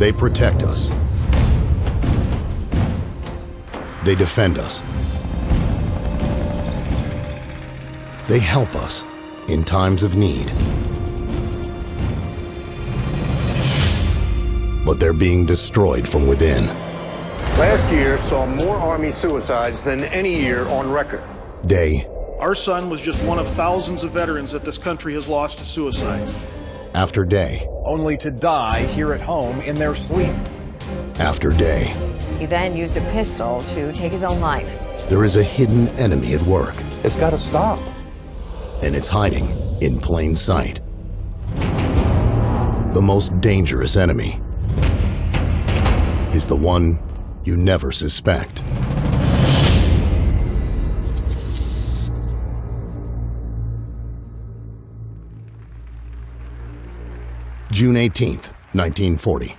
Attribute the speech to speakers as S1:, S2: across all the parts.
S1: They protect us. They defend us. They help us in times of need. But they're being destroyed from within.
S2: Last year saw more Army suicides than any year on record.
S1: Day
S3: Our son was just one of thousands of veterans that this country has lost to suicide.
S1: after day
S4: only to die here at home in their sleep.
S1: after day,
S5: He then used a pistol to take his own life.
S1: there is a hidden enemy at work,
S6: It's got to stop.
S1: and it's hiding in plain sight. The most dangerous enemy is the one you never suspect. June 18th, 1940.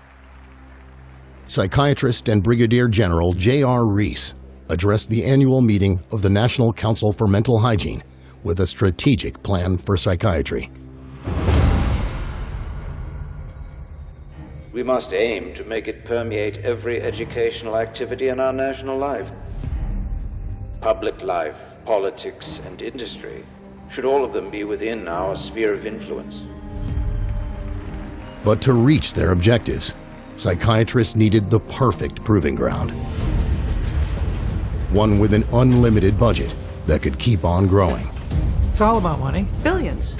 S1: Psychiatrist and Brigadier General J.R. Reese addressed the annual meeting of the National Council for Mental Hygiene with a strategic plan for psychiatry.
S7: We must aim to make it permeate every educational activity in our national life. Public life, politics, and industry should all of them be within our sphere of influence.
S1: But to reach their objectives, psychiatrists needed the perfect proving ground. One with an unlimited budget that could keep on growing.
S8: It's all about money.
S9: Billions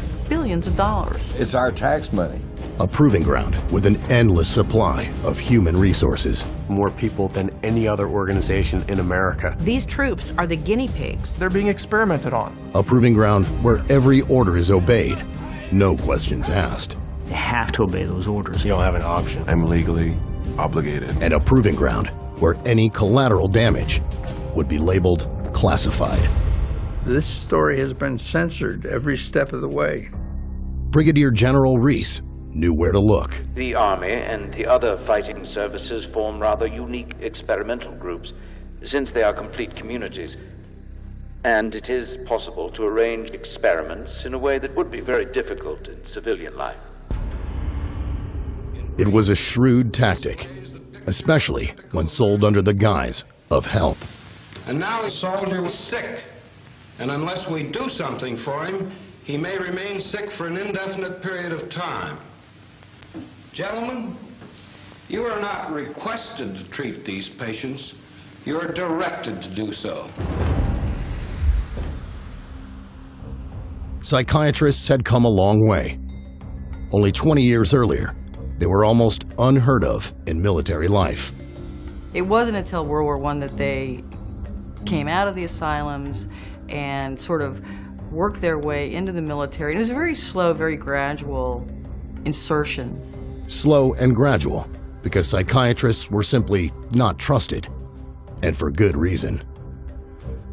S9: of dollars.
S6: It's our tax money.
S1: A proving ground with an endless supply of human resources.
S2: More people than any other organization in America.
S9: These troops are the guinea pigs.
S4: They're being experimented on.
S1: A proving ground where every order is obeyed, no questions asked.
S8: They have to obey those orders.
S2: You don't have an option.
S6: I'm legally obligated.
S1: And a proving ground where any collateral damage would be labeled classified.
S10: This story has been censored every step of the way.
S1: Brigadier General Reese knew where to look.
S7: The Army and the other fighting services form rather unique experimental groups, since they are complete communities. And it is possible to arrange experiments in a way that would be very difficult in civilian life.
S1: It was a shrewd tactic, especially when sold under the guise of help.
S11: And now his soldier was sick, and unless we do something for him, he may remain sick for an indefinite period of time. Gentlemen, you are not requested to treat these patients. You are directed to do so.
S1: Psychiatrists had come a long way. Only 20 years earlier, they were almost unheard of in military life.
S9: It wasn't until World War I that they came out of the asylums and sort of worked their way into the military. And it was a very slow, very gradual insertion.
S1: Slow and gradual, because psychiatrists were simply not trusted, and for good reason.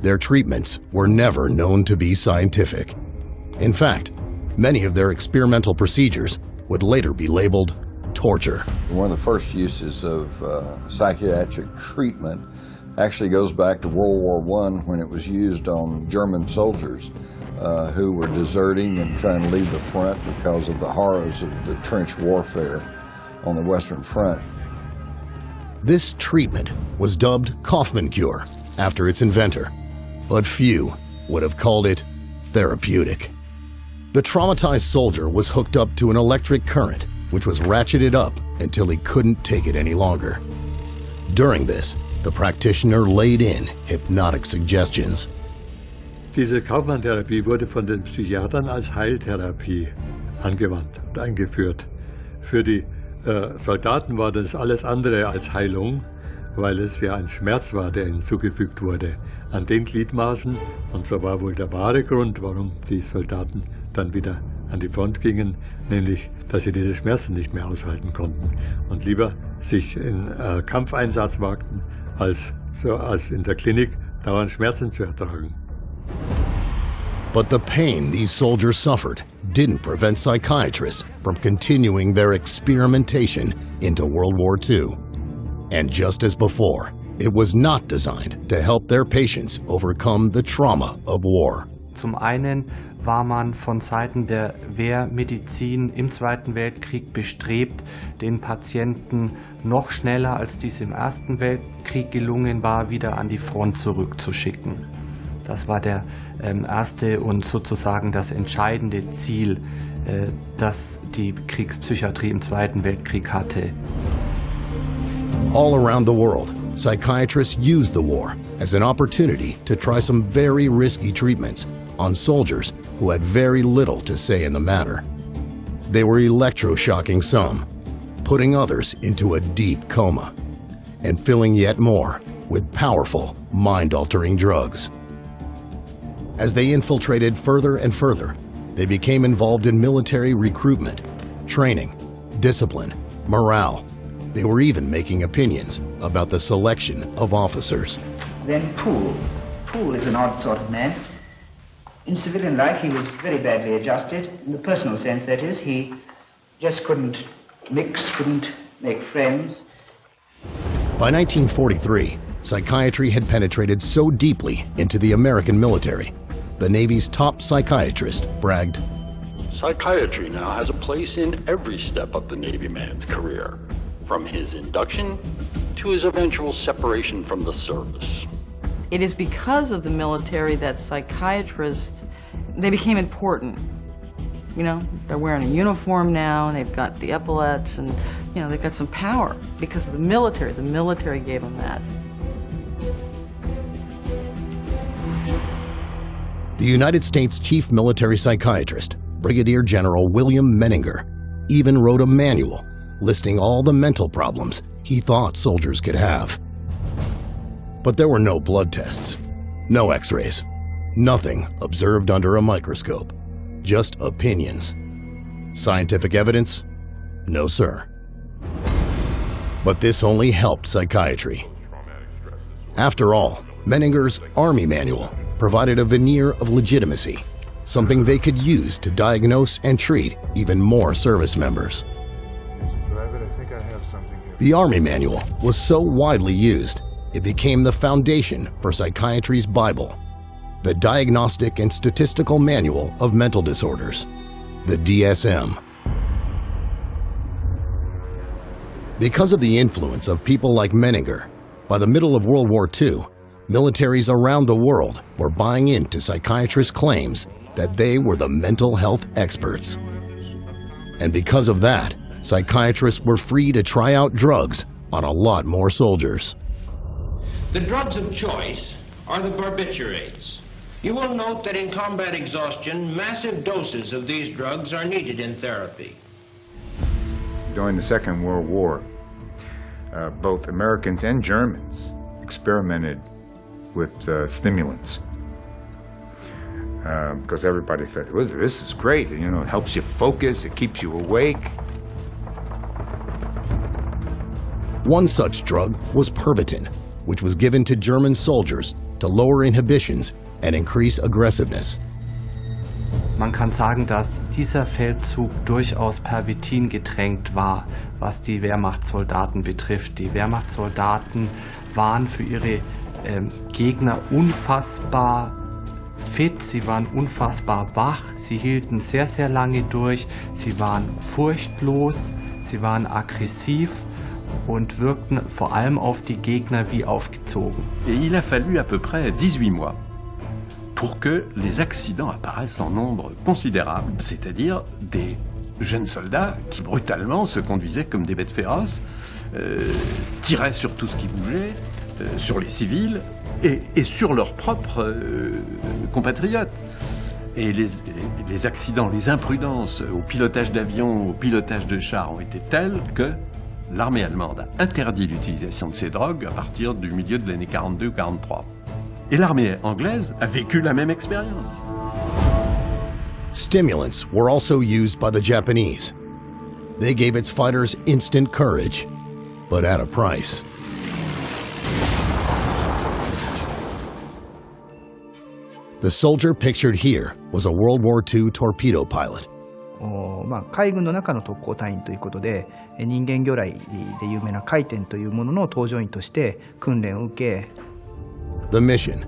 S1: Their treatments were never known to be scientific. In fact, many of their experimental procedures would later be labeled torture.
S6: One of the first uses of psychiatric treatment actually goes back to World War I, when it was used on German soldiers who were deserting and trying to leave the front because of the horrors of the trench warfare on the Western Front.
S1: This treatment was dubbed Kaufman cure after its inventor, but few would have called it therapeutic. The traumatized soldier was hooked up to an electric current, which was ratcheted up until he couldn't take it any longer. During this, the practitioner laid in hypnotic suggestions.
S12: Diese Kaufmann-Therapie wurde von den Psychiatern als Heiltherapie angewandt und eingeführt. Für die Soldaten war das alles andere als Heilung, weil es ja ein Schmerz war, der ihnen zugefügt wurde an den Gliedmaßen. Und so war wohl der wahre Grund, warum die Soldaten dann wieder an die Front gingen, nämlich, dass sie diese Schmerzen nicht mehr aushalten konnten und lieber sich in Kampfeinsatz wagten, als in der Klinik dauernd Schmerzen zu ertragen.
S1: But the pain these soldiers suffered didn't prevent psychiatrists from continuing their experimentation into World War II. And just as before, it was not designed to help their patients overcome the trauma of war.
S13: Zum einen war man von Seiten der Wehrmedizin im Zweiten Weltkrieg bestrebt, den Patienten noch schneller, als dies im Ersten Weltkrieg gelungen war, wieder an die Front zurückzuschicken. Das war der erste und sozusagen das entscheidende Ziel, das die Kriegspsychiatrie im Zweiten Weltkrieg hatte.
S1: All around the world, psychiatrists used the war as an opportunity to try some very risky treatments on soldiers who had very little to say in the matter. They were electroshocking some, putting others into a deep coma, and filling yet more with powerful, mind-altering drugs. As they infiltrated further and further, they became involved in military recruitment, training, discipline, morale. They were even making opinions about the selection of officers.
S14: Then Poole is an odd sort of man. In civilian life, he was very badly adjusted. In the personal sense, that is, he just couldn't mix, couldn't make friends.
S1: By 1943, psychiatry had penetrated so deeply into the American military, the Navy's top psychiatrist bragged,
S15: "Psychiatry now has a place in every step of the Navy man's career, from his induction to his eventual separation from the service."
S9: It is because of the military that psychiatrists, they became important. You know, they're wearing a uniform now, and they've got the epaulets, and, you know, they've got some power because of the military. The military gave them that.
S1: The United States Chief Military Psychiatrist, Brigadier General William Menninger, even wrote a manual listing all the mental problems he thought soldiers could have. But there were no blood tests, no x-rays, nothing observed under a microscope, just opinions. Scientific evidence? No, sir. But this only helped psychiatry. After all, Menninger's Army Manual provided a veneer of legitimacy, something they could use to diagnose and treat even more service members. The Army Manual was so widely used, it became the foundation for psychiatry's Bible, the Diagnostic and Statistical Manual of Mental Disorders, the DSM. Because of the influence of people like Menninger, by the middle of World War II, militaries around the world were buying into psychiatrists' claims that they were the mental health experts. And because of that, psychiatrists were free to try out drugs on a lot more soldiers.
S11: The drugs of choice are the barbiturates. You will note that in combat exhaustion, massive doses of these drugs are needed in therapy.
S16: During the Second World War, both Americans and Germans experimented with stimulants because everybody thought, well, this is great, you know, it helps you focus, it keeps you awake.
S1: One such drug was Pervitin, which was given to German soldiers to lower inhibitions and increase aggressiveness.
S13: Man kann sagen, dass dieser Feldzug durchaus Pervitin getränkt war, was die Wehrmachtssoldaten betrifft. Die Wehrmachtssoldaten waren für ihre Gegner unfassbar fit, sie waren unfassbar wach, sie hielten sehr, sehr lange durch, sie waren furchtlos, sie waren aggressiv und wirkten vor allem auf die Gegner wie aufgezogen.
S17: Et il a fallu à peu près 18 mois pour que les accidents apparaissent en nombre considérable, c'est-à-dire des jeunes soldats qui brutalement se conduisaient comme des bêtes féroces, tiraient sur tout ce qui bougeait, sur les civils et sur leurs propres compatriotes. Et les accidents, les imprudences au pilotage d'avions, au pilotage de chars ont été tels que l'armée allemande a interdit l'utilisation de ces drogues à partir du milieu de l'année 42 ou 43. Et l'armée anglaise a vécu la même expérience.
S1: Stimulants were also used by the Japanese. They gave its fighters instant courage, but at a price. The soldier pictured here was a World War II torpedo pilot.
S18: 海軍の中の特攻隊員ということで、人間魚雷で有名な回天というものの搭乗員として訓練を受け、
S1: The mission,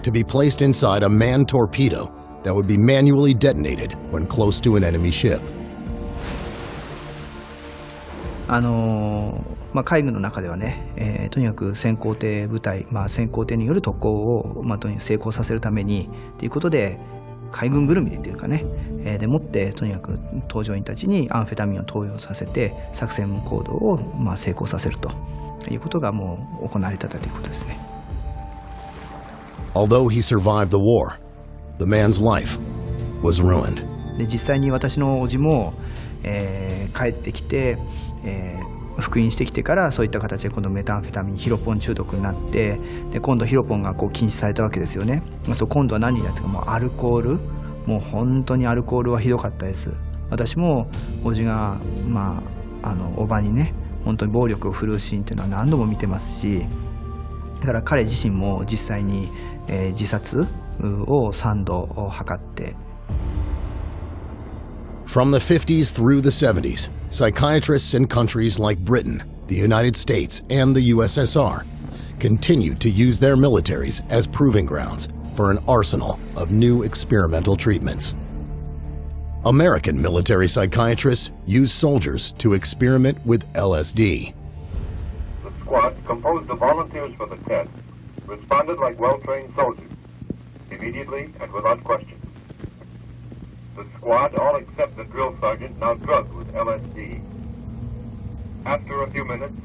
S1: to be placed inside a manned torpedo that would be manually detonated when close to an enemy ship.
S18: 海軍の中ではね、とにかく先行艇部隊、先行艇による特攻を、とにかく成功させるためにということで、海軍ぐるみでっていうかね、でもってとにかく搭乗員たちにアンフェタミンを投与させて作戦行動を成功させるということがもう行われてたということですね。
S1: Although he survived the war, the man's life was ruined.
S18: で実際に私の叔父も、帰ってきて、復員してきてからそういった形で今度メタンフェタミンヒロポン中毒になって、で今度ヒロポンが禁止されたわけですよね。今度は何になってか、もうアルコール、もう本当にアルコールはひどかったです。私も叔父がおばにね本当に暴力を振るうシーンっていうのは何度も見てますし、だから彼自身も実際に、自殺を3度図って。
S1: From the 50s through the 70s, psychiatrists in countries like Britain, the United States, and the USSR continued to use their militaries as proving grounds for an arsenal of new experimental treatments. American military psychiatrists used soldiers to experiment with LSD.
S19: The squad, composed of volunteers for the test, responded like well-trained soldiers, immediately and without question. The squad, all except the drill sergeant, now drugged with LSD. After a few minutes,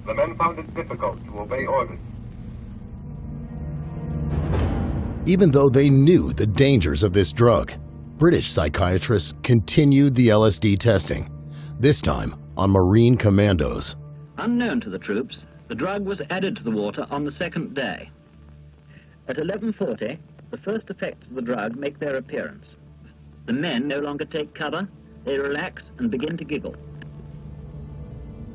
S19: the men found it difficult to obey orders.
S1: Even though they knew the dangers of this drug, British psychiatrists continued the LSD testing, this time on Marine commandos.
S20: Unknown to the troops, the drug was added to the water on the second day. At 11:40, the first effects of the drug make their appearance. The men no longer take cover, they relax and begin to giggle.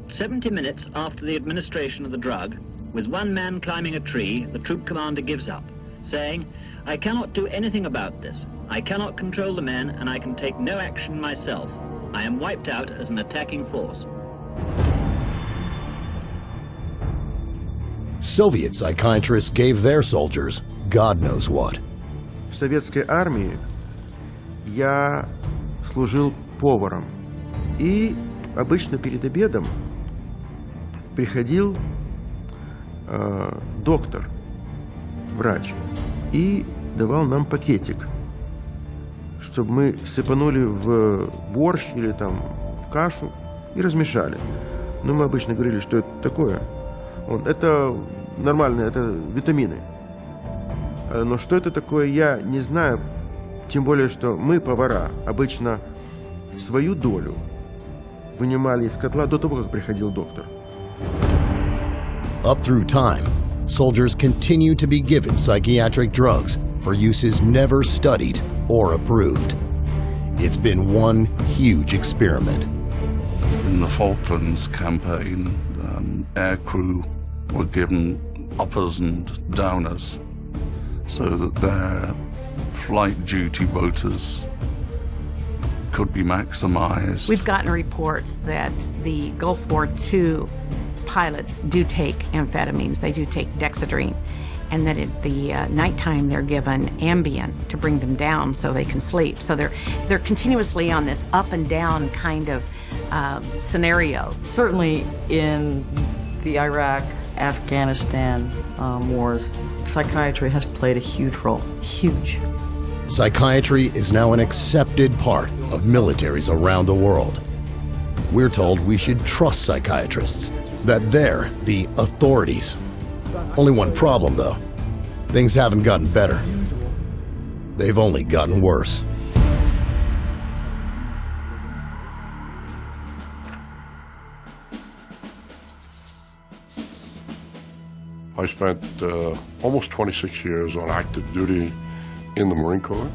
S20: 70 minutes after the administration of the drug, with one man climbing a tree, the troop commander gives up, saying, "I cannot do anything about this. I cannot control the men and I can take no action myself. I am wiped out as an attacking force."
S1: Soviet psychiatrists gave their soldiers God knows what.
S21: В советской армии я служил поваром, и обычно перед обедом приходил доктор, врач, и давал нам пакетик, чтобы мы сыпанули в борщ или там в кашу и размешали. Но мы обычно говорили, что это такое. Это нормально, это витамины. Но что это такое, я не знаю. Тем более, что мы, повара, обычно свою долю вынимали из котла до того, как приходил доктор.
S1: Up through time, soldiers continue to be given psychiatric drugs for uses never studied or approved. It's been one huge experiment.
S22: In the Falklands campaign, aircrew were given uppers and downers so that their flight duty quotas could be maximized.
S23: We've gotten reports that the Gulf War II pilots do take amphetamines, they do take dexedrine, and that at the nighttime they're given Ambien to bring them down so they can sleep. So they're continuously on this up and down kind of scenario.
S9: Certainly in the Iraq, Afghanistan wars, psychiatry has played a huge role, huge.
S1: Psychiatry is now an accepted part of militaries around the world. We're told we should trust psychiatrists, that they're the authorities. Only one problem, though. Things haven't gotten better. They've only gotten worse.
S24: I spent almost 26 years on active duty in the Marine Corps.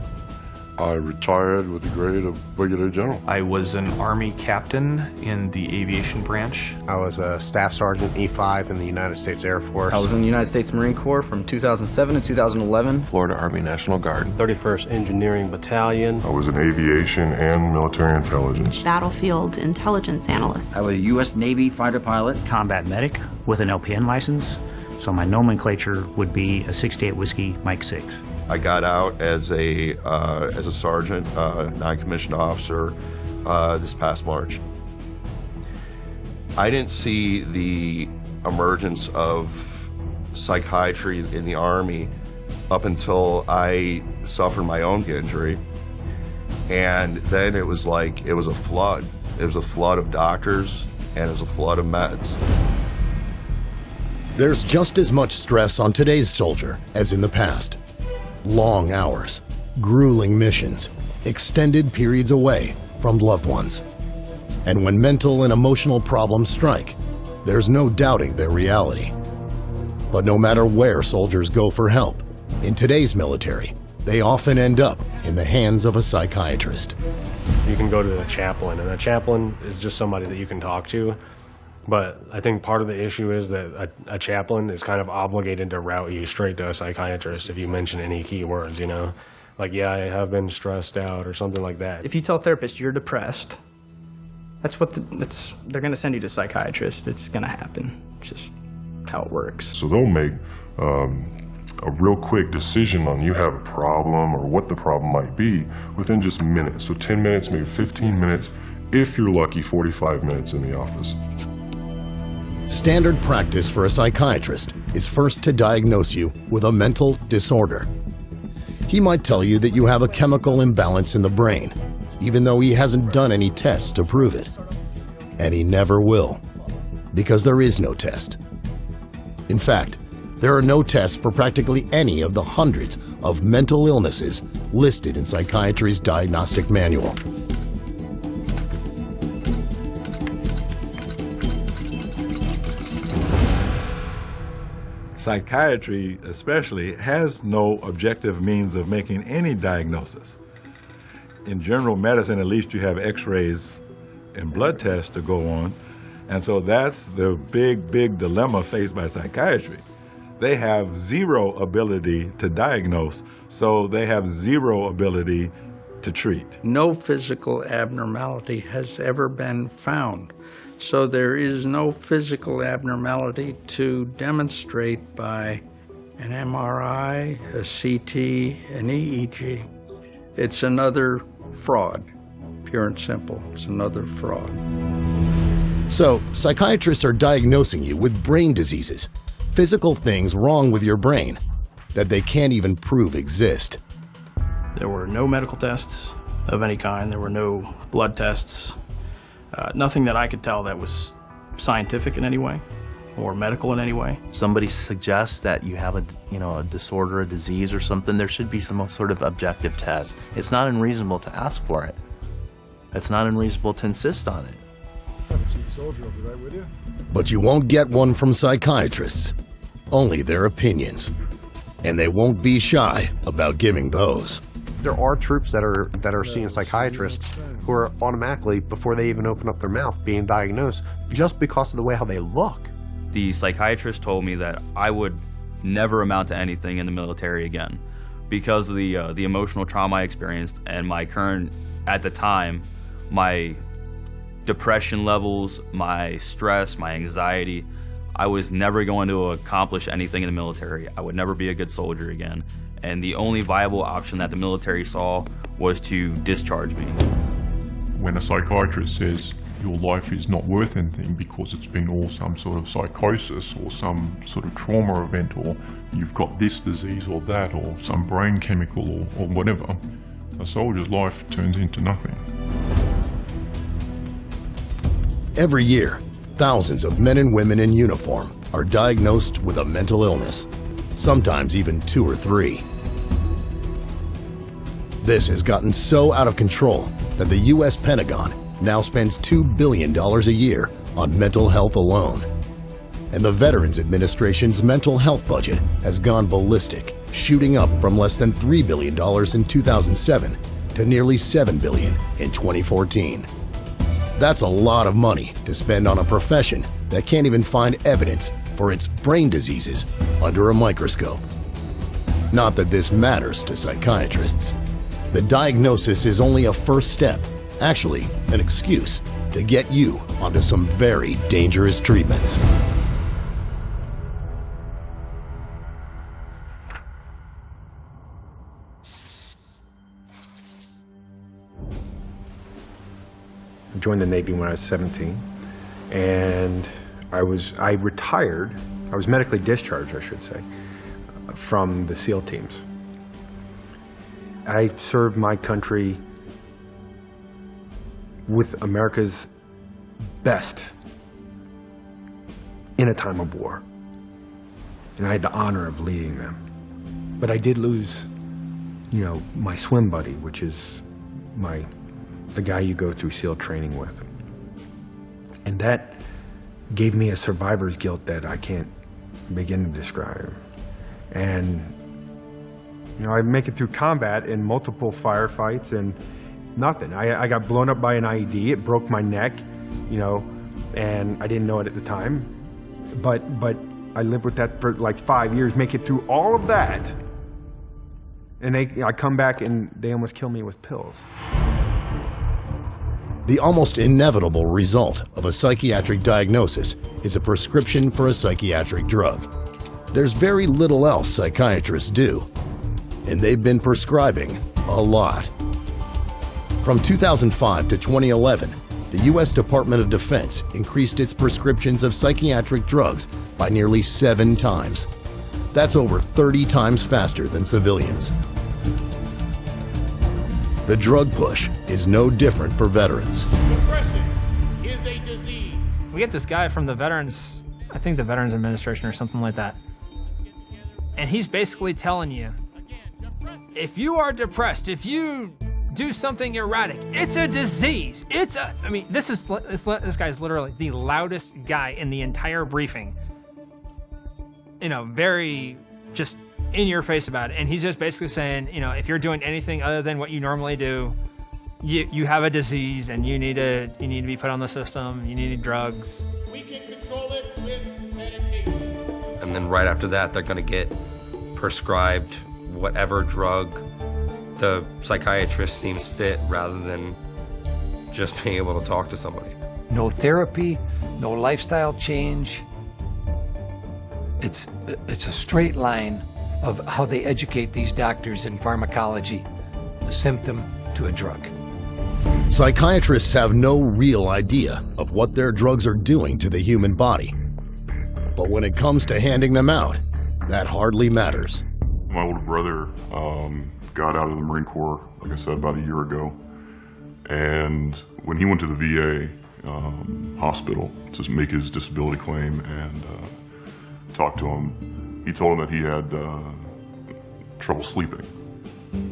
S24: I retired with the grade of Brigadier General.
S4: I was an Army captain in the aviation branch.
S25: I was a Staff Sergeant E5 in the United States Air Force.
S26: I was in the United States Marine Corps from 2007 to 2011.
S27: Florida Army National Guard.
S28: 31st Engineering Battalion.
S29: I was in aviation and military intelligence.
S30: Battlefield intelligence analyst.
S31: I was a U.S. Navy fighter pilot.
S8: Combat medic with an LPN license. So my nomenclature would be a 68 Whiskey Mike 6.
S21: I got out as a sergeant, non-commissioned officer, this past March. I didn't see the emergence of psychiatry in the Army up until I suffered my own injury. And then it was like, it was a flood. It was a flood of doctors, and it was a flood of meds.
S1: There's just as much stress on today's soldier as in the past. Long hours, grueling missions, extended periods away from loved ones. And when mental and emotional problems strike, there's no doubting their reality. But no matter where soldiers go for help, in today's military, they often end up in the hands of a psychiatrist.
S28: You can go to a chaplain, and a chaplain is just somebody that you can talk to. But I think part of the issue is that a chaplain is kind of obligated to route you straight to a psychiatrist if you mention any key words, you know? Like, yeah, I have been stressed out or something like that.
S8: If you tell a therapist you're depressed, they're going to send you to a psychiatrist. It's going to happen. It's just how it works.
S29: So they'll make a real quick decision on you have a problem or what the problem might be within just minutes. So 10 minutes, maybe 15 minutes, if you're lucky, 45 minutes in the office.
S1: Standard practice for a psychiatrist is first to diagnose you with a mental disorder. He might tell you that you have a chemical imbalance in the brain, even though he hasn't done any tests to prove it. And he never will, because there is no test. In fact, there are no tests for practically any of the hundreds of mental illnesses listed in psychiatry's diagnostic manual.
S2: Psychiatry, especially, has no objective means of making any diagnosis. In general medicine, at least you have x-rays and blood tests to go on, and so that's the big dilemma faced by psychiatry. They have zero ability to diagnose, so they have zero ability to treat.
S3: No physical abnormality has ever been found. So there is no physical abnormality to demonstrate by an MRI, a CT, an EEG. It's another fraud, pure and simple. It's another fraud.
S1: So, psychiatrists are diagnosing you with brain diseases, physical things wrong with your brain that they can't even prove exist.
S8: There were no medical tests of any kind. There were no blood tests. Nothing that I could tell that was scientific in any way or medical in any way.
S5: Somebody suggests that you have a disorder, a disease or something, there should be some sort of objective test. It's not unreasonable to ask for it. It's not unreasonable to insist on it.
S1: But you won't get one from psychiatrists, only their opinions. And they won't be shy about giving those.
S25: There are troops that are seeing psychiatrists who are automatically, before they even open up their mouth, being diagnosed just because of the way how they look.
S6: The psychiatrist told me that I would never amount to anything in the military again because of the emotional trauma I experienced and my current, at the time, my depression levels, my stress, my anxiety. I was never going to accomplish anything in the military. I would never be a good soldier again. And the only viable option that the military saw was to discharge me.
S24: When a psychiatrist says your life is not worth anything because it's been all some sort of psychosis or some sort of trauma event, or you've got this disease or that, or some brain chemical or whatever, a soldier's life turns into nothing.
S1: Every year, thousands of men and women in uniform are diagnosed with a mental illness, sometimes even 2 or 3. This has gotten so out of control that the U.S. Pentagon now spends $2 billion a year on mental health alone. And the Veterans Administration's mental health budget has gone ballistic, shooting up from less than $3 billion in 2007 to nearly $7 billion in 2014. That's a lot of money to spend on a profession that can't even find evidence for its brain diseases under a microscope. Not that this matters to psychiatrists. The diagnosis is only a first step, actually an excuse, to get you onto some very dangerous treatments.
S7: I joined the Navy when I was 17, and I retired. I was medically discharged, I should say, from the SEAL teams. I served my country with America's best in a time of war, and I had the honor of leading them. But I did lose, you know, my swim buddy, which is the guy you go through SEAL training with. And that gave me a survivor's guilt that I can't begin to describe. And, you know, I make it through combat in multiple firefights and nothing. I got blown up by an IED, it broke my neck, you know, and I didn't know it at the time. But I lived with that for like 5 years, make it through all of that. And I come back and they almost kill me with pills.
S1: The almost inevitable result of a psychiatric diagnosis is a prescription for a psychiatric drug. There's very little else psychiatrists do, and they've been prescribing a lot. From 2005 to 2011, the U.S. Department of Defense increased its prescriptions of psychiatric drugs by nearly 7 times. That's over 30 times faster than civilians. The drug push is no different for veterans.
S10: Depression is a disease.
S11: We get this guy from the Veterans, I think the Veterans Administration or something like that. And he's basically telling you, if you are depressed, if you do something erratic, it's a disease. I mean, this guy's literally the loudest guy in the entire briefing. You know, very just in your face about it. And he's just basically saying, you know, if you're doing anything other than what you normally do, you have a disease and you need to be put on the system, you need drugs.
S10: We can control it with medication.
S12: And then right after that, they're gonna get prescribed whatever drug the psychiatrist seems fit rather than just being able to talk to somebody.
S13: No therapy, no lifestyle change. It's a straight line of how they educate these doctors in pharmacology, a symptom to a drug.
S1: Psychiatrists have no real idea of what their drugs are doing to the human body. But when it comes to handing them out, that hardly matters.
S29: My older brother got out of the Marine Corps, like I said, about a year ago. And when he went to the VA hospital to make his disability claim and talked to him, he told him that he had trouble sleeping.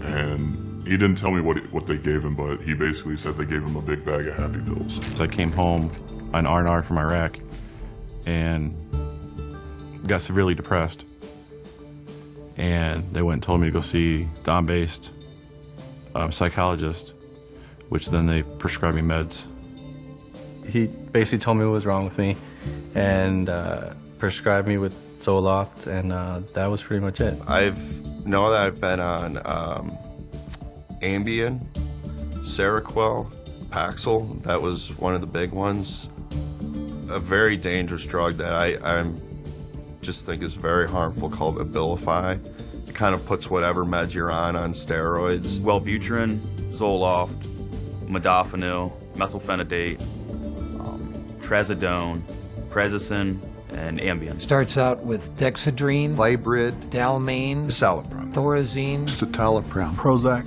S29: And he didn't tell me what they gave him, but he basically said they gave him a big bag of happy pills.
S14: So I came home on R&R from Iraq and got severely depressed. And they went and told me to go see Don-based psychologist, which then they prescribed me meds.
S15: He basically told me what was wrong with me and prescribed me with Zoloft, and that was pretty much it.
S16: I've been on Ambien, Seroquel, Paxil. That was one of the big ones. A very dangerous drug that I just think is very harmful, called Abilify. It kind of puts whatever meds you're on steroids.
S6: Wellbutrin, Zoloft, modafinil, methylphenidate, trazodone, Prazosin, and Ambien.
S13: Starts out with Dexedrine,
S16: Librid,
S13: Dalmane,
S16: Citalopram,
S13: Thorazine,
S16: Citalopram,
S14: Prozac,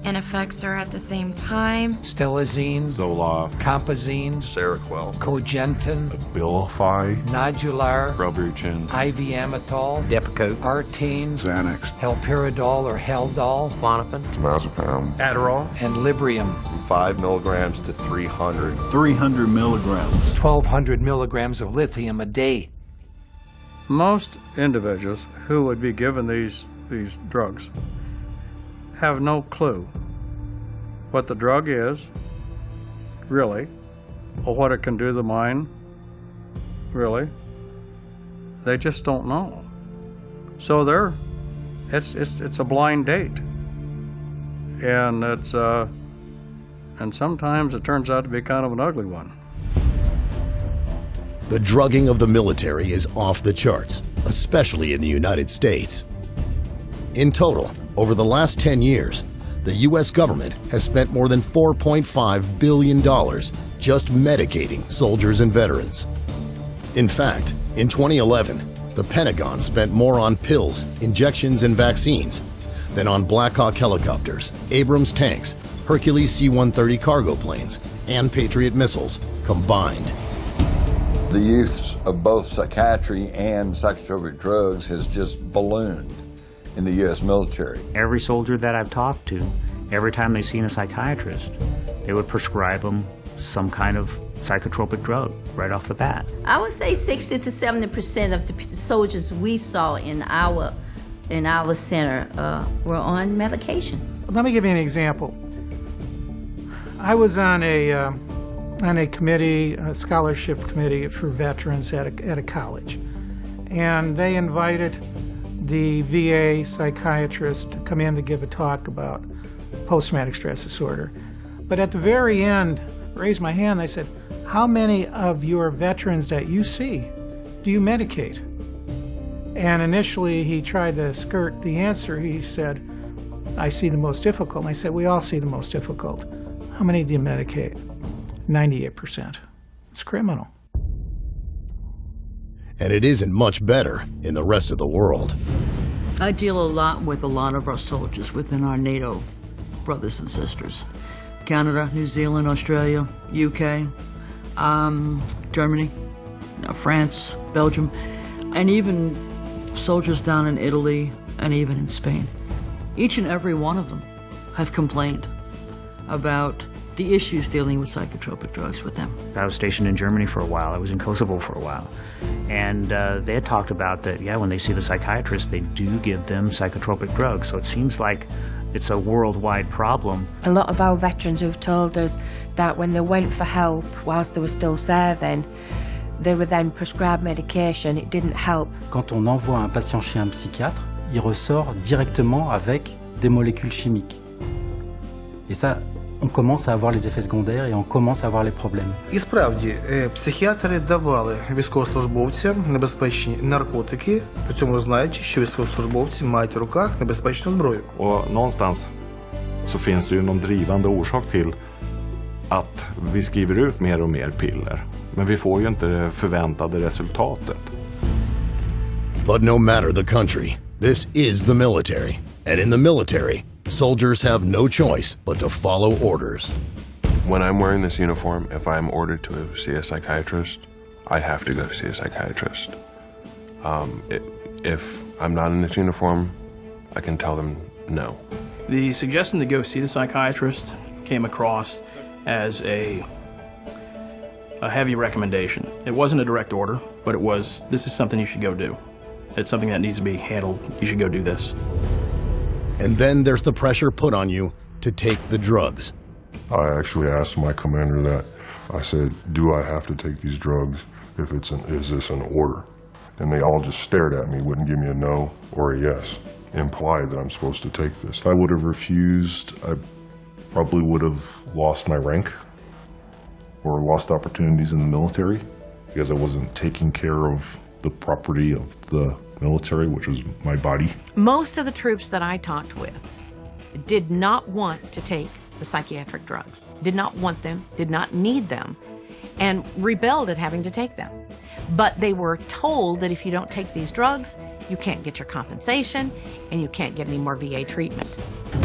S17: and effects are at the same time.
S13: Stelazine,
S14: Zoloft,
S13: Compazine,
S16: Seroquel,
S13: Cogentin,
S16: Abilify,
S13: Nodular,
S14: Wellbutrin,
S13: IV Amitol,
S15: Depakote,
S13: Artane,
S16: Xanax,
S13: Halperidol or Haldol,
S15: Klonopin,
S29: Diazepam,
S13: Adderall, and Librium.
S16: 5 milligrams to 300.
S18: 300 milligrams.
S13: 1,200 milligrams of lithium a day.
S3: Most individuals who would be given these drugs have no clue what the drug is, really, or what it can do to the mind, really. They just don't know. So it's a blind date, and and sometimes it turns out to be kind of an ugly one.
S1: The drugging of the military is off the charts, especially in the United States. In total, over the last 10 years, the U.S. government has spent more than $4.5 billion just medicating soldiers and veterans. In fact, in 2011, the Pentagon spent more on pills, injections, and vaccines than on Black Hawk helicopters, Abrams tanks, Hercules C-130 cargo planes, and Patriot missiles combined.
S4: The use of both psychiatry and psychotropic drugs has just ballooned in the U.S. military.
S9: Every soldier that I've talked to, every time they've seen a psychiatrist, they would prescribe them some kind of psychotropic drug right off the bat.
S19: I would say 60 to 70% of the soldiers we saw in our center were on medication.
S20: Let me give you an example. I was on a committee, a scholarship committee for veterans at a college, and they invited the VA psychiatrist to come in to give a talk about post-traumatic stress disorder. But at the very end, I raised my hand, I said, how many of your veterans that you see do you medicate? And initially he tried to skirt the answer. He said, I see the most difficult. And I said, we all see the most difficult. How many do you medicate? 98%. It's criminal.
S1: And it isn't much better in the rest of the world.
S21: I deal a lot with a lot of our soldiers within our NATO brothers and sisters. Canada, New Zealand, Australia, UK, Germany, France, Belgium, and even soldiers down in Italy and even in Spain. Each and every one of them have complained about the issues dealing with psychotropic drugs with them.
S9: I was stationed in Germany for a while. I was in Kosovo for a while. And they had talked about that, yeah, when they see the psychiatrist, they do give them psychotropic drugs. So it seems like it's a worldwide problem.
S22: A lot of our veterans have told us that when they went for help whilst they were still serving, they were then prescribed medication. It didn't help.
S15: Quand on envoie un patient chez un psychiatre, il ressort directement avec des molécules chimiques. Et ça, on commence à avoir les effets secondaires et on commence à avoir les problèmes.
S23: І справді, психіатри давали військовослужбовцям небезпечні наркотики, при цьому знаючи, що військовослужбовці мають в руках небезпечну зброю.
S24: Och någonstans så finns det ju någon drivande orsak till att vi skriver ut mer och mer piller. Men vi får ju inte det förväntade resultatet.
S1: But no matter the country, this is the military. And in the military, soldiers have no choice but to follow orders.
S26: When I'm wearing this uniform, if I'm ordered to see a psychiatrist, I have to go to see a psychiatrist. If I'm not in this uniform, I can tell them no.
S8: The suggestion to go see the psychiatrist came across as a heavy recommendation. It wasn't a direct order, but it was, this is something you should go do. It's something that needs to be handled. You should go do this.
S1: And then there's the pressure put on you to take the drugs.
S29: I actually asked my commander that. I said, do I have to take these drugs if is this an order? And they all just stared at me, wouldn't give me a no or a yes, implied that I'm supposed to take this. If I would have refused, I probably would have lost my rank or lost opportunities in the military because I wasn't taking care of the property of the military, which was my body.
S27: Most of the troops that I talked with did not want to take the psychiatric drugs, did not want them, did not need them, and rebelled at having to take them. But they were told that if you don't take these drugs, you can't get your compensation and you can't get any more VA treatment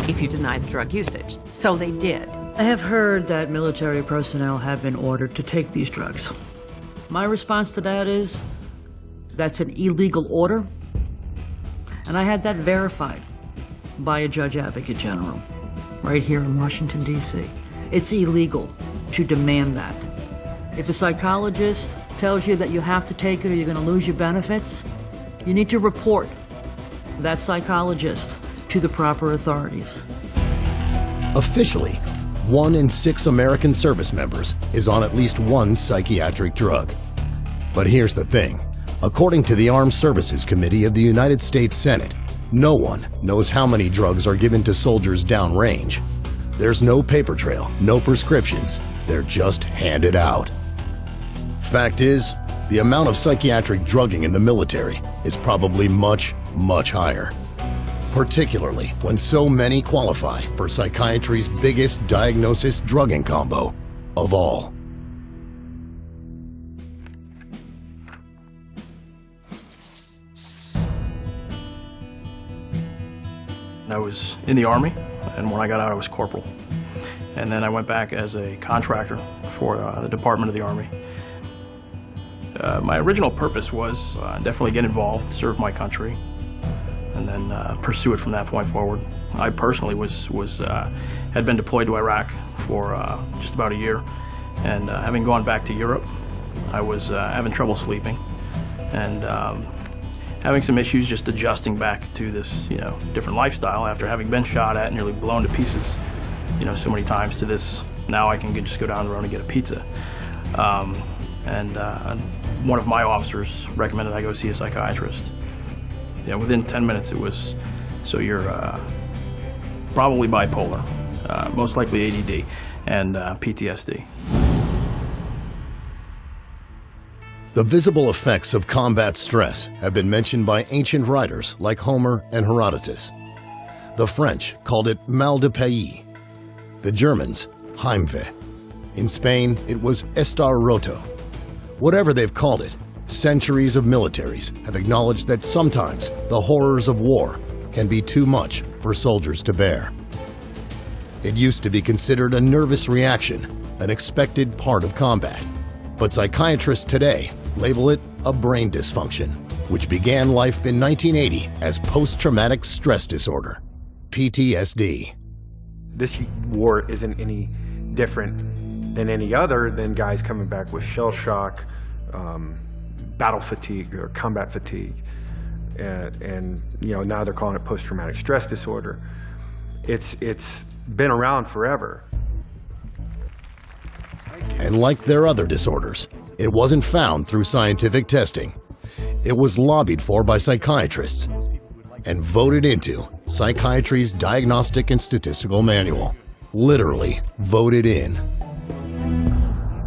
S27: if you deny the drug usage. So they did.
S21: I have heard that military personnel have been ordered to take these drugs. My response to that is, that's an illegal order, and I had that verified by a judge advocate general right here in Washington, D.C. It's illegal to demand that. If a psychologist tells you that you have to take it or you're going to lose your benefits, you need to report that psychologist to the proper authorities.
S1: Officially, 1 in 6 American service members is on at least one psychiatric drug. But here's the thing. According to the Armed Services Committee of the United States Senate, no one knows how many drugs are given to soldiers downrange. There's no paper trail, no prescriptions. They're just handed out. Fact is, the amount of psychiatric drugging in the military is probably much, much higher. particularly when so many qualify for psychiatry's biggest diagnosis-drugging combo of all.
S8: I was in the Army, and when I got out, I was corporal. And then I went back as a contractor for the Department of the Army. My original purpose was definitely get involved, serve my country, and then pursue it from that point forward. I personally had been deployed to Iraq for just about a year, and having gone back to Europe, I was having trouble sleeping, and having some issues just adjusting back to this, different lifestyle after having been shot at, nearly blown to pieces, so many times, to this, now I can just go down the road and get a pizza. And one of my officers recommended I go see a psychiatrist. Within 10 minutes it was, so you're probably bipolar, most likely ADD, and PTSD.
S1: The visible effects of combat stress have been mentioned by ancient writers like Homer and Herodotus. The French called it mal de pays. The Germans, Heimweh. In Spain, it was estar roto. Whatever they've called it, centuries of militaries have acknowledged that sometimes the horrors of war can be too much for soldiers to bear. It used to be considered a nervous reaction, an expected part of combat. But psychiatrists today label it a brain dysfunction, which began life in 1980 as post-traumatic stress disorder, PTSD.
S2: This war isn't any different than any other than guys coming back with shell shock, battle fatigue or combat fatigue. And now they're calling it post-traumatic stress disorder. It's been around forever.
S1: And like their other disorders, it wasn't found through scientific testing. It was lobbied for by psychiatrists and voted into Psychiatry's Diagnostic and Statistical Manual. Literally voted in.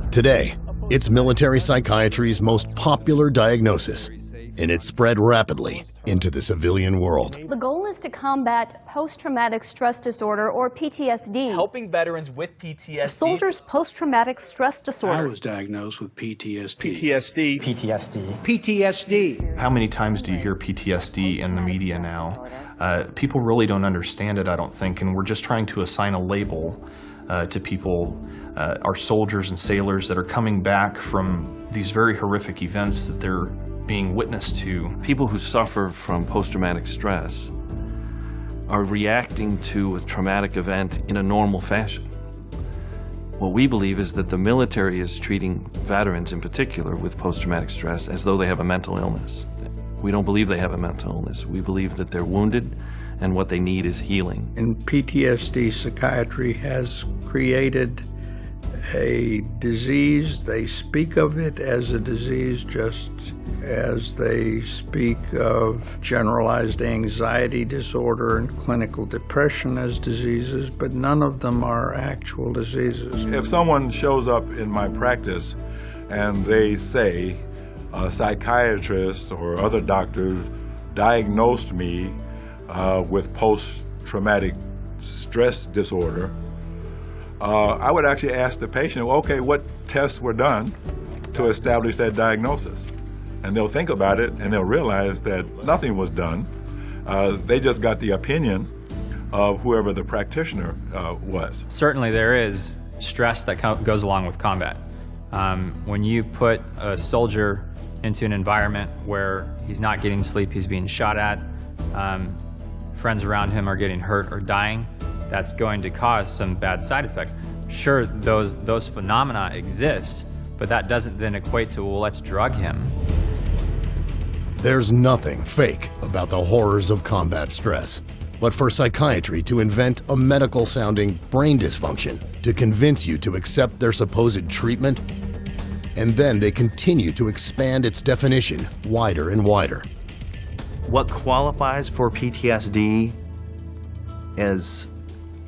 S1: Today, it's military psychiatry's most popular diagnosis, and it's spread rapidly into the civilian world.
S5: The goal is to combat post-traumatic stress disorder, or PTSD.
S6: Helping veterans with PTSD.
S5: Soldiers' post-traumatic stress disorder.
S7: I was diagnosed with PTSD.
S6: PTSD.
S10: How many times do you hear PTSD in the media now? People really don't understand it, I don't think, and we're just trying to assign a label to people, our soldiers and sailors that are coming back from these very horrific events that they're being witness to.
S11: People who suffer from post-traumatic stress are reacting to a traumatic event in a normal fashion. What we believe is that the military is treating veterans in particular with post-traumatic stress as though they have a mental illness. We don't believe they have a mental illness. We believe that they're wounded and what they need is healing.
S3: In PTSD, psychiatry has created a disease. They speak of it as a disease just as they speak of generalized anxiety disorder and clinical depression as diseases, but none of them are actual diseases.
S12: If someone shows up in my practice and they say a psychiatrist or other doctors diagnosed me with post-traumatic stress disorder, I would actually ask the patient, well, okay, what tests were done to establish that diagnosis? And they'll think about it and they'll realize that nothing was done. They just got the opinion of whoever the practitioner was.
S25: Certainly there is stress that goes along with combat. When you put a soldier into an environment where he's not getting sleep, he's being shot at, friends around him are getting hurt or dying, that's going to cause some bad side effects. Sure, those phenomena exist, but that doesn't then equate to, well, let's drug him.
S1: There's nothing fake about the horrors of combat stress. But for psychiatry to invent a medical-sounding brain dysfunction to convince you to accept their supposed treatment, and then they continue to expand its definition wider and wider.
S28: What qualifies for PTSD has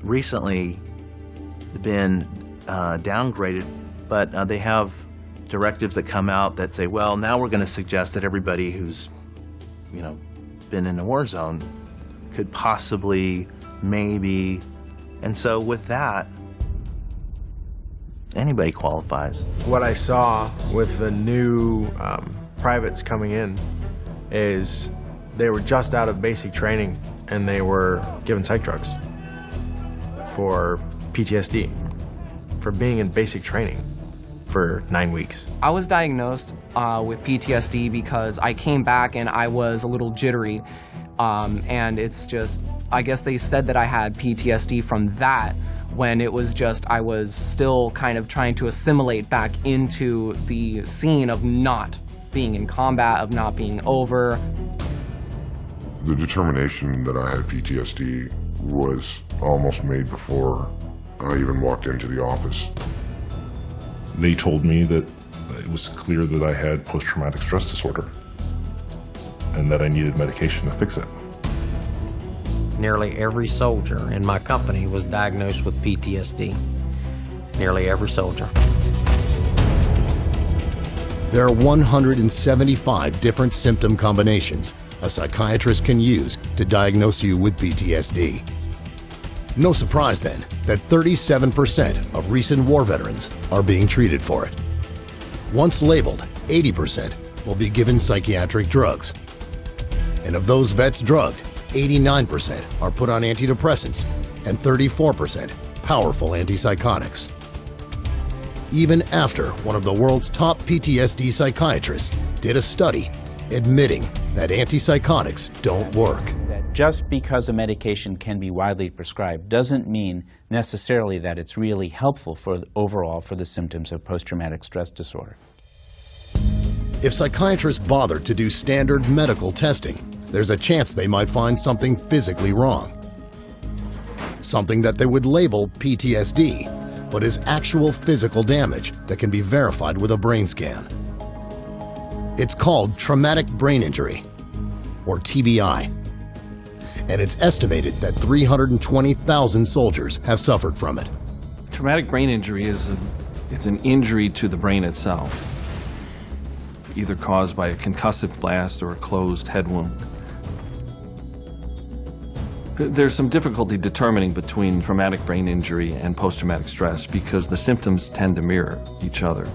S28: recently been downgraded, but they have directives that come out that say, well, now we're going to suggest that everybody who's, been in a war zone could possibly, maybe. And so with that, anybody qualifies.
S2: What I saw with the new privates coming in is they were just out of basic training and they were given psych drugs for PTSD, for being in basic training for 9 weeks.
S4: I was diagnosed with PTSD because I came back and I was a little jittery. And it's just, I guess they said that I had PTSD from that when it was just, I was still kind of trying to assimilate back into the scene of not being in combat, of not being over.
S29: The determination that I had PTSD was almost made before I even walked into the office.
S9: They told me that it was clear that I had post-traumatic stress disorder and that I needed medication to fix it.
S13: Nearly every soldier in my company was diagnosed with PTSD. Nearly every soldier.
S1: There are 175 different symptom combinations a psychiatrist can use to diagnose you with PTSD. No surprise then that 37% of recent war veterans are being treated for it. Once labeled, 80% will be given psychiatric drugs. And of those vets drugged, 89% are put on antidepressants and 34% powerful antipsychotics. Even after one of the world's top PTSD psychiatrists did a study admitting that antipsychotics don't work.
S14: Just because a medication can be widely prescribed doesn't mean necessarily that it's really helpful overall for the symptoms of post-traumatic stress disorder.
S1: If psychiatrists bother to do standard medical testing, there's a chance they might find something physically wrong. Something that they would label PTSD, but is actual physical damage that can be verified with a brain scan. It's called traumatic brain injury, or TBI, and it's estimated that 320,000 soldiers have suffered from it.
S11: Traumatic brain injury is an injury to the brain itself, either caused by a concussive blast or a closed head wound. There's some difficulty determining between traumatic brain injury and post-traumatic stress because the symptoms tend to mirror each other.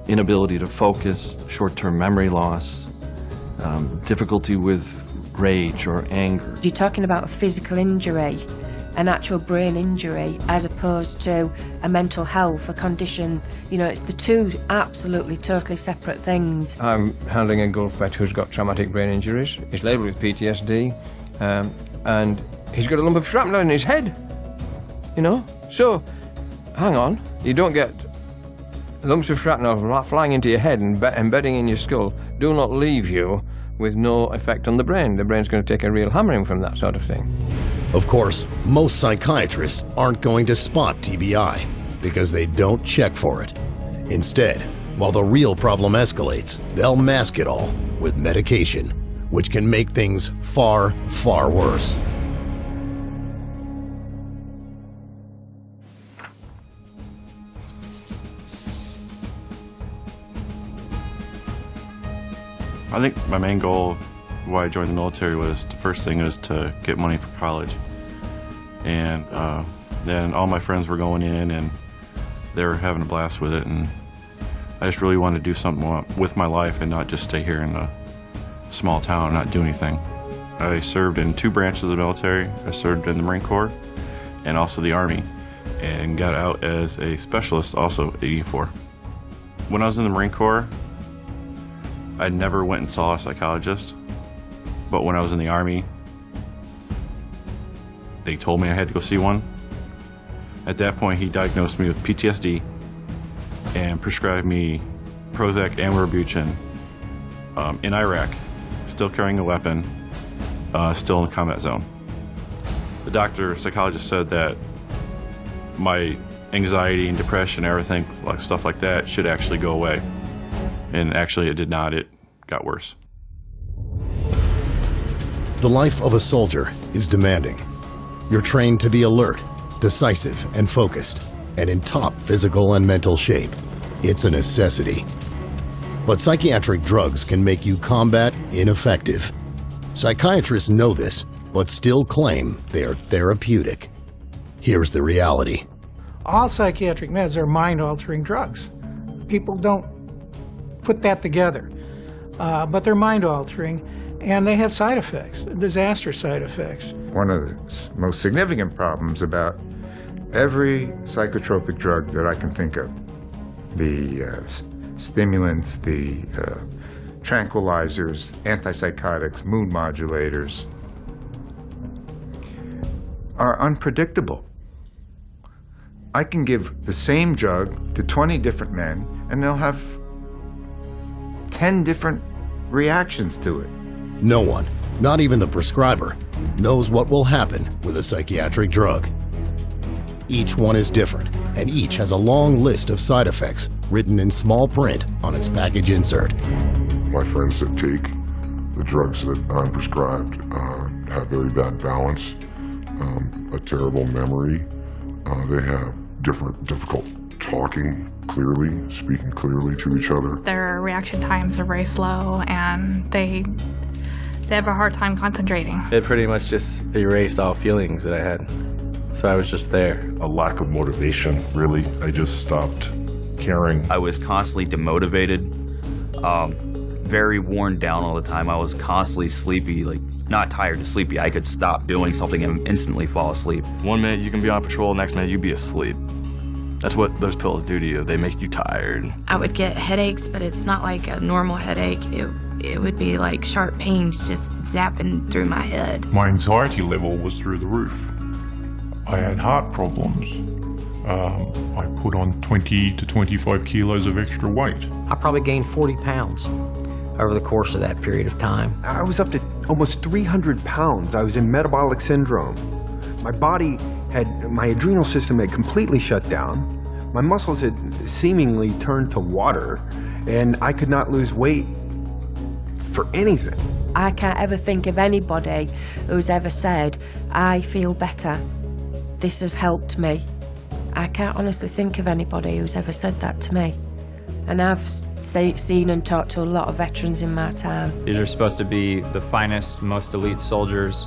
S11: Inability to focus, short-term memory loss, difficulty with rage or anger.
S22: You're talking about a physical injury, an actual brain injury, as opposed to a mental health, a condition. You know, it's the two absolutely, totally separate things.
S16: I'm handling a Gulf vet who's got traumatic brain injuries. He's labelled with PTSD, and he's got a lump of shrapnel in his head, you know? So, hang on, you don't get lumps of shrapnel flying into your head and embedding in your skull do not leave you with no effect on the brain. The brain's going to take a real hammering from that sort of thing.
S1: Of course, most psychiatrists aren't going to spot TBI because they don't check for it. Instead, while the real problem escalates, they'll mask it all with medication, which can make things far, far worse.
S17: I think my main goal why I joined the military was, the first thing is to get money for college. And then all my friends were going in and they were having a blast with it, and I just really wanted to do something with my life and not just stay here in a small town and not do anything. I served in 2 branches of the military. I served in the Marine Corps and also the Army, and got out as a specialist also at 84. When I was in the Marine Corps, I never went and saw a psychologist, but when I was in the Army, they told me I had to go see one. At that point, he diagnosed me with PTSD and prescribed me Prozac and Warabuchin in Iraq, still carrying a weapon, still in the combat zone. The psychologist said that my anxiety and depression, everything, stuff like that, should actually go away. And actually it did not, it got worse.
S1: The life of a soldier is demanding. You're trained to be alert, decisive, and focused, and in top physical and mental shape. It's a necessity. But psychiatric drugs can make you combat ineffective. Psychiatrists know this but still claim they are therapeutic. Here's the reality.
S15: All psychiatric meds are mind-altering drugs. People don't put that together, but they're mind-altering, and they have side effects, disastrous side effects.
S18: One of the most significant problems about every psychotropic drug that I can think of, the stimulants, the tranquilizers, antipsychotics, mood modulators, are unpredictable. I can give the same drug to 20 different men, and they'll have 10 different reactions to it.
S1: No one, not even the prescriber, knows what will happen with a psychiatric drug. Each one is different, and each has a long list of side effects written in small print on its package insert.
S29: My friends that take the drugs that I'm prescribed have very bad balance, a terrible memory. They have difficult talking clearly, speaking clearly to each other.
S19: Their reaction times are very slow, and they have a hard time concentrating.
S20: It pretty much just erased all feelings that I had. So I was just there.
S9: A lack of motivation, really. I just stopped caring.
S21: I was constantly demotivated, very worn down all the time. I was constantly sleepy, like not tired, just sleepy. I could stop doing something and instantly fall asleep.
S17: 1 minute you can be on patrol, next minute you'd be asleep. That's what those pills do to you. They make you tired.
S23: I would get headaches, but it's not like a normal headache. It would be like sharp pains just zapping through my head.
S24: My anxiety level was through the roof. I had heart problems. I put on 20 to 25 kilos of extra weight.
S13: I probably gained 40 pounds over the course of that period of time.
S2: I was up to almost 300 pounds. I was in metabolic syndrome. My body my adrenal system had completely shut down. My muscles had seemingly turned to water, and I could not lose weight for anything.
S22: I can't ever think of anybody who's ever said, I feel better. This has helped me. I can't honestly think of anybody who's ever said that to me. And I've seen and talked to a lot of veterans in my time.
S25: These are supposed to be the finest, most elite soldiers,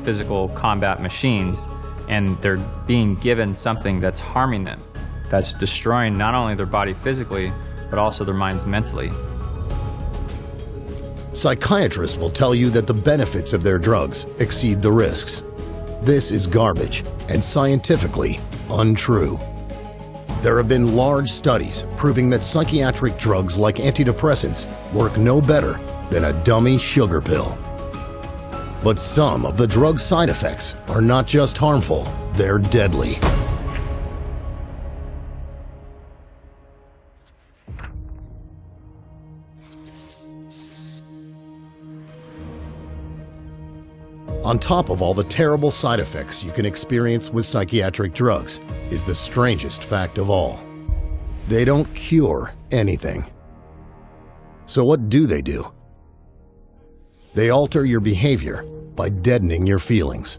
S25: physical combat machines, and they're being given something that's harming them, that's destroying not only their body physically, but also their minds mentally.
S1: Psychiatrists will tell you that the benefits of their drugs exceed the risks. This is garbage and scientifically untrue. There have been large studies proving that psychiatric drugs like antidepressants work no better than a dummy sugar pill. But some of the drug's side effects are not just harmful, they're deadly. On top of all the terrible side effects you can experience with psychiatric drugs is the strangest fact of all. They don't cure anything. So what do? They alter your behavior by deadening your feelings.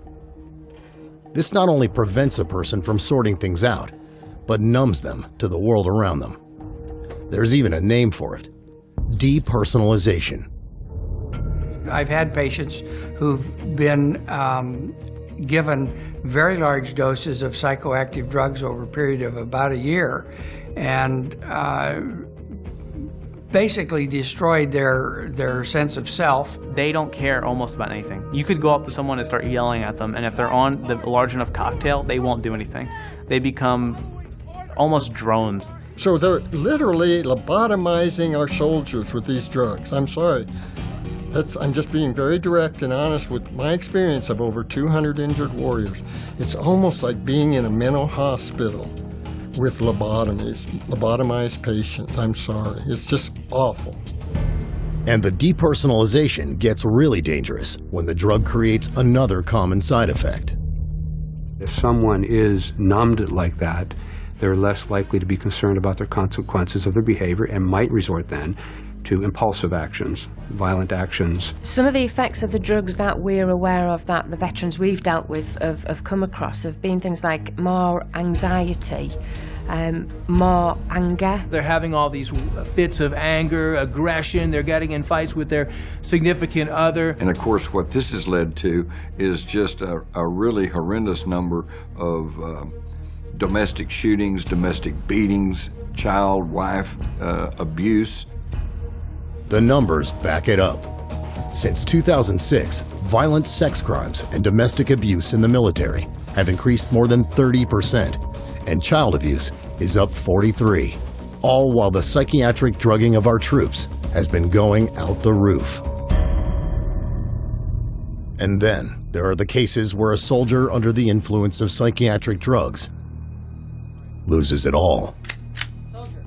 S1: This not only prevents a person from sorting things out, but numbs them to the world around them. There's even a name for it: depersonalization.
S3: I've had patients who've been given very large doses of psychoactive drugs over a period of about a year, and basically destroyed their sense of self.
S6: They don't care almost about anything. You could go up to someone and start yelling at them, and if they're on the large enough cocktail, they won't do anything. They become almost drones.
S26: So they're literally lobotomizing our soldiers with these drugs. I'm sorry. I'm just being very direct and honest with my experience of over 200 injured warriors. It's almost like being in a mental hospital with lobotomized patients. I'm sorry. It's just awful.
S1: And the depersonalization gets really dangerous when the drug creates another common side effect.
S27: If someone is numbed like that, they're less likely to be concerned about the consequences of their behavior and might resort then to impulsive actions, violent actions.
S22: Some of the effects of the drugs that we're aware of, that the veterans we've dealt with have come across, have been things like more anxiety, more anger.
S4: They're having all these fits of anger, aggression, they're getting in fights with their significant other.
S5: And of course what this has led to is just a really horrendous number of domestic shootings, domestic beatings, child, wife abuse.
S1: The numbers back it up. Since 2006, violent sex crimes and domestic abuse in the military have increased more than 30%, and child abuse is up 43%, all while the psychiatric drugging of our troops has been going out the roof. And then there are the cases where a soldier under the influence of psychiatric drugs loses it all.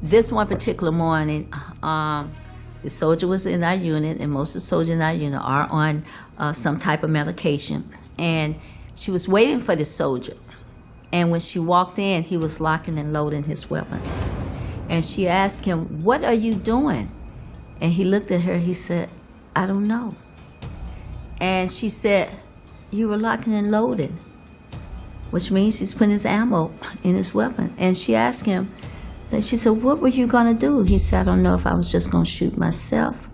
S7: This one particular morning, the soldier was in our unit, and most of the soldiers in our unit are on some type of medication. And she was waiting for the soldier. And when she walked in, he was locking and loading his weapon. And she asked him, "What are you doing?" And he looked at her, he said, "I don't know." And she said, "You were locking and loading," which means he's putting his ammo in his weapon. And she asked him, then she said, "What were you gonna do?" He said, "I don't know if I was just gonna shoot myself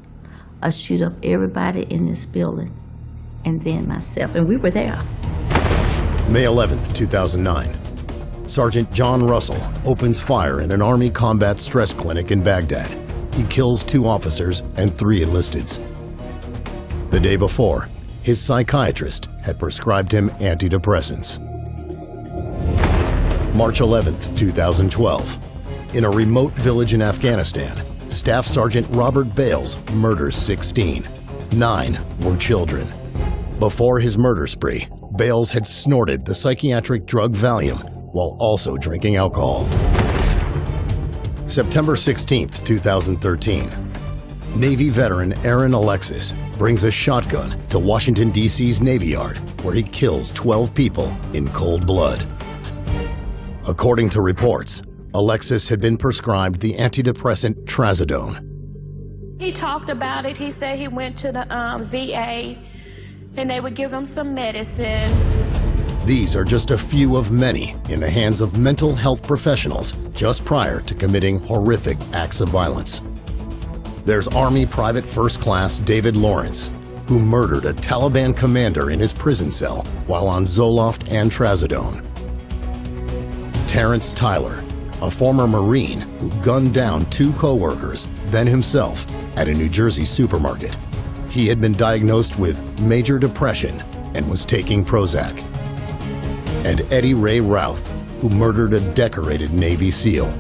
S7: or shoot up everybody in this building, and then myself." And we were there.
S1: May 11th, 2009. Sergeant John Russell opens fire in an Army combat stress clinic in Baghdad. He kills 2 officers and 3 enlisteds. The day before, his psychiatrist had prescribed him antidepressants. March 11th, 2012. In a remote village in Afghanistan, Staff Sergeant Robert Bales murders 16. 9 were children. Before his murder spree, Bales had snorted the psychiatric drug Valium while also drinking alcohol. September 16th, 2013. Navy veteran Aaron Alexis brings a shotgun to Washington, D.C.'s Navy Yard, where he kills 12 people in cold blood. According to reports, Alexis had been prescribed the antidepressant trazodone.
S8: He talked about it. He said he went to the VA and they would give him some medicine.
S1: These are just a few of many in the hands of mental health professionals just prior to committing horrific acts of violence. There's Army Private First Class David Lawrence, who murdered a Taliban commander in his prison cell while on Zoloft and trazodone. Terrence Tyler, a former Marine who gunned down 2 co-workers, then himself, at a New Jersey supermarket. He had been diagnosed with major depression and was taking Prozac. And Eddie Ray Routh, who murdered a decorated Navy SEAL.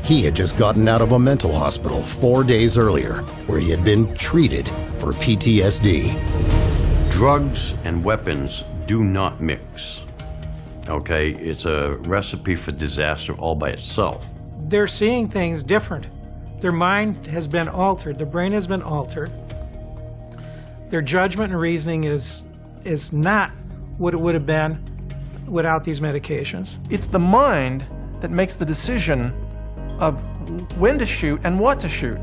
S1: He had just gotten out of a mental hospital 4 days earlier, where he had been treated for PTSD.
S10: Drugs and weapons do not mix. Okay, it's a recipe for disaster all by itself.
S15: They're seeing things different. Their mind has been altered. Their brain has been altered. Their judgment and reasoning is not what it would have been without these medications.
S4: It's the mind that makes the decision of when to shoot and what to shoot.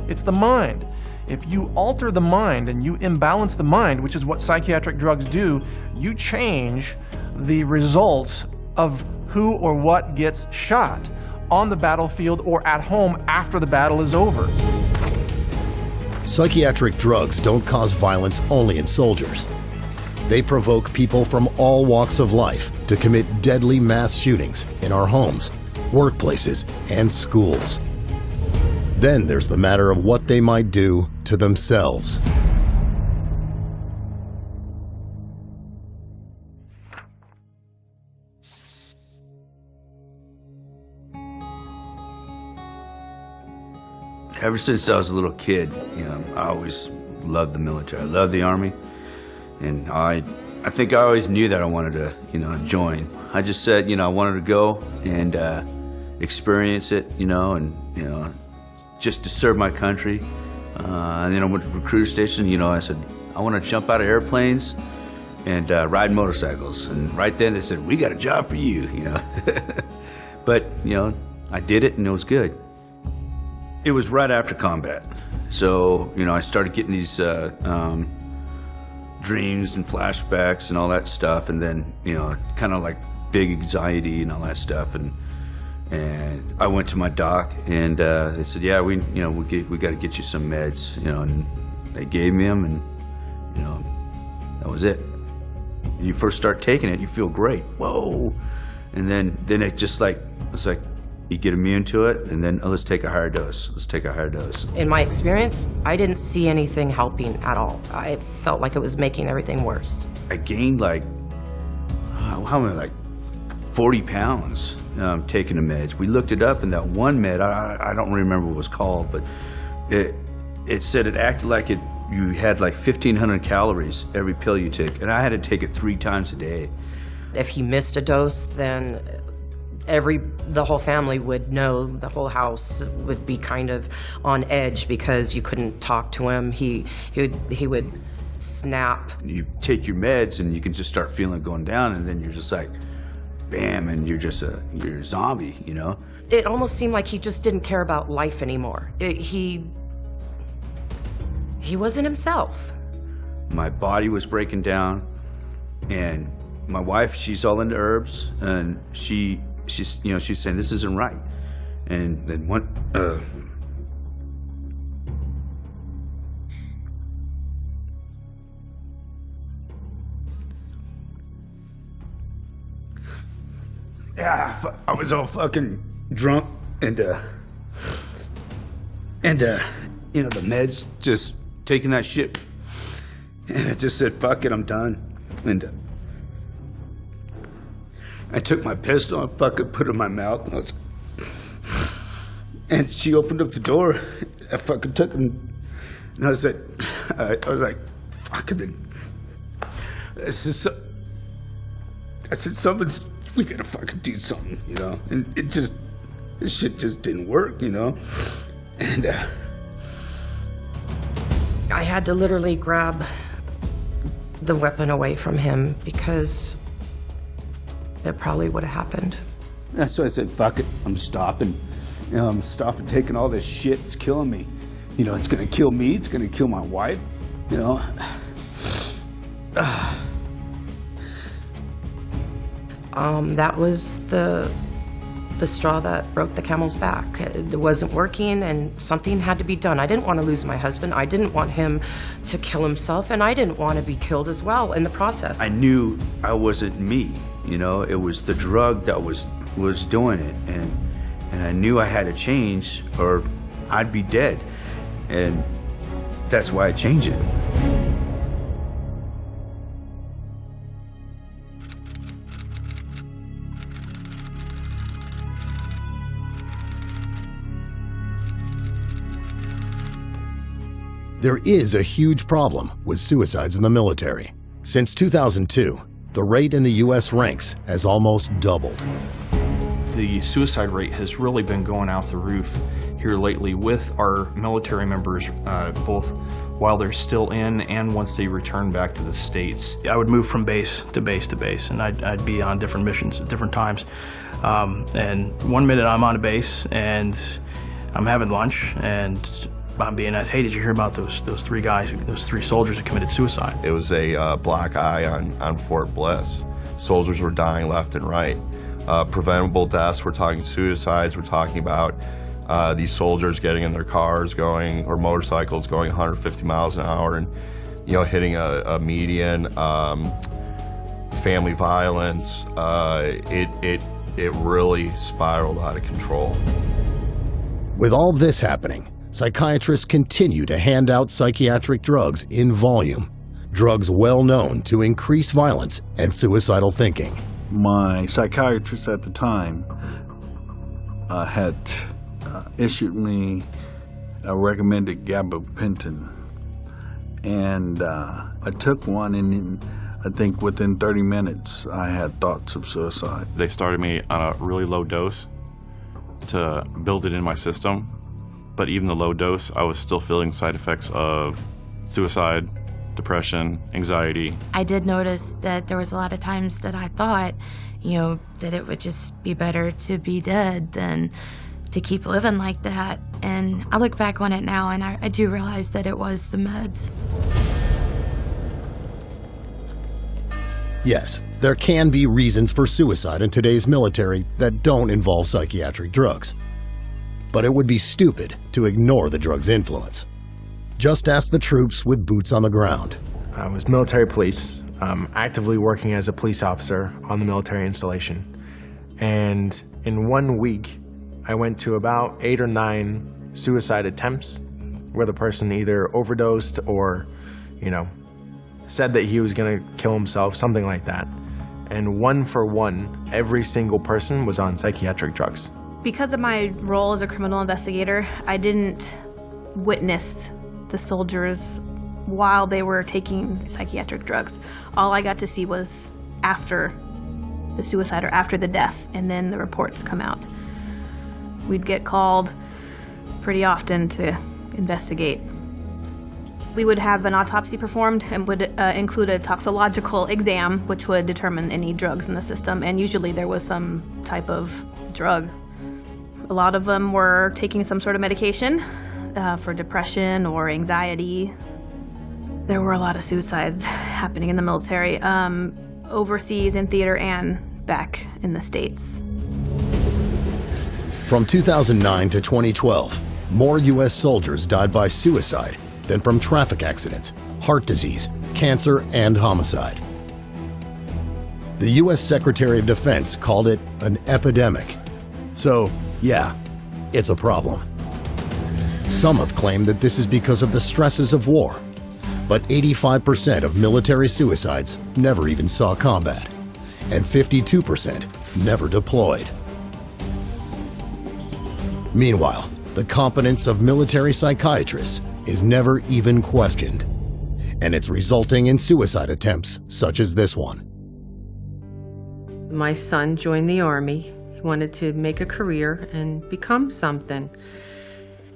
S4: It's the mind. If you alter the mind and you imbalance the mind, which is what psychiatric drugs do, you change the results of who or what gets shot on the battlefield or at home after the battle is over.
S1: Psychiatric drugs don't cause violence only in soldiers. They provoke people from all walks of life to commit deadly mass shootings in our homes, workplaces, and schools. Then there's the matter of what they might do to themselves.
S11: Ever since I was a little kid, I always loved the military. I loved the Army, and I think I always knew that I wanted to, join. I just said, I wanted to go and experience it, and just to serve my country. And then I went to the recruit station. I said, I want to jump out of airplanes and ride motorcycles. And right then they said, we got a job for you, But, I did it and it was good. It was right after combat. So, you know, I started getting these dreams and flashbacks and all that stuff, and then, you know, kind of like big anxiety and all that stuff. And I went to my doc, and they said, yeah, we got to get you some meds, you know, and they gave me them, and, you know, that was it. You first start taking it, you feel great. Whoa. And then it just like, it's like, you get immune to it, and then, oh, let's take a higher dose. Let's take a higher dose.
S22: In my experience, I didn't see anything helping at all. I felt like it was making everything worse.
S11: I gained like, how many, like 40 pounds taking the meds. We looked it up, and that one med, I don't remember what it was called, but it said it acted like you had like 1,500 calories every pill you took, and I had to take it 3 times a day.
S22: If he missed a dose, then the whole family would know, the whole house would be kind of on edge because you couldn't talk to him. He would snap.
S11: You take your meds and you can just start feeling it going down, and then you're just like, bam, and you're a zombie, you know?
S22: It almost seemed like he just didn't care about life anymore. He wasn't himself.
S11: My body was breaking down, and my wife, she's all into herbs, and she's saying this isn't right. And then I was all fucking drunk, and you know, the meds, just taking that shit, and I just said, fuck it, I'm done. And I took my pistol and fucking put it in my mouth, and she opened up the door. I fucking took it, and I said, I was like, fucking, I said, we gotta fucking do something, you know? And this shit just didn't work, you know? And
S22: I had to literally grab the weapon away from him because it probably would have happened.
S11: That's why I said, fuck it, I'm stopping. You know, I'm stopping taking all this shit. It's killing me. You know, it's gonna kill me. It's gonna kill my wife. You know.
S22: That was the straw that broke the camel's back. It wasn't working, and something had to be done. I didn't want to lose my husband. I didn't want him to kill himself, and I didn't want to be killed as well in the process.
S11: I knew I wasn't me. You know, it was the drug that was doing it, and I knew I had to change or I'd be dead, and that's why I changed it.
S1: There is a huge problem with suicides in the military. Since 2002, the rate in the U.S. ranks has almost doubled.
S9: The suicide rate has really been going out the roof here lately with our military members, both while they're still in and once they return back to the States.
S12: I would move from base to base to base, and I'd be on different missions at different times. And one minute I'm on a base and I'm having lunch, and I'm being asked, hey, did you hear about those 3 guys, those 3 soldiers who committed suicide?
S14: It was a black eye on Fort Bliss. Soldiers were dying left and right. Preventable deaths, we're talking suicides, we're talking about these soldiers getting in their cars or motorcycles going 150 miles an hour and, you know, hitting a median. Family violence, it really spiraled out of control.
S1: With all this happening, psychiatrists continue to hand out psychiatric drugs in volume, drugs well known to increase violence and suicidal thinking.
S16: My psychiatrist at the time had issued me a recommended gabapentin, and I took one, and I think within 30 minutes I had thoughts of suicide.
S17: They started me on a really low dose to build it in my system. But even the low dose, I was still feeling side effects of suicide, depression, anxiety.
S23: I did notice that there was a lot of times that I thought, you know, that it would just be better to be dead than to keep living like that. And I look back on it now, and I do realize that it was the meds.
S1: Yes, there can be reasons for suicide in today's military that don't involve psychiatric drugs. But it would be stupid to ignore the drug's influence. Just ask the troops with boots on the ground.
S2: I was military police, actively working as a police officer on the military installation. And in 1 week, I went to about 8 or 9 suicide attempts where the person either overdosed or, said that he was gonna kill himself, something like that. And 1 for 1, every single person was on psychiatric drugs.
S13: Because of my role as a criminal investigator, I didn't witness the soldiers while they were taking psychiatric drugs. All I got to see was after the suicide or after the death, and then the reports come out. We'd get called pretty often to investigate. We would have an autopsy performed and would include a toxicological exam, which would determine any drugs in the system, and usually there was some type of drug. A lot of them were taking some sort of medication for depression or anxiety. There were a lot of suicides happening in the military, overseas in theater and back in the States.
S1: From 2009 to 2012, more U.S. soldiers died by suicide than from traffic accidents, heart disease, cancer, and homicide. The U.S. Secretary of Defense called it an epidemic. So, yeah, it's a problem. Some have claimed that this is because of the stresses of war, but 85% of military suicides never even saw combat, and 52% never deployed. Meanwhile, the competence of military psychiatrists is never even questioned, and it's resulting in suicide attempts such as this one.
S22: My son joined the Army. He wanted to make a career and become something.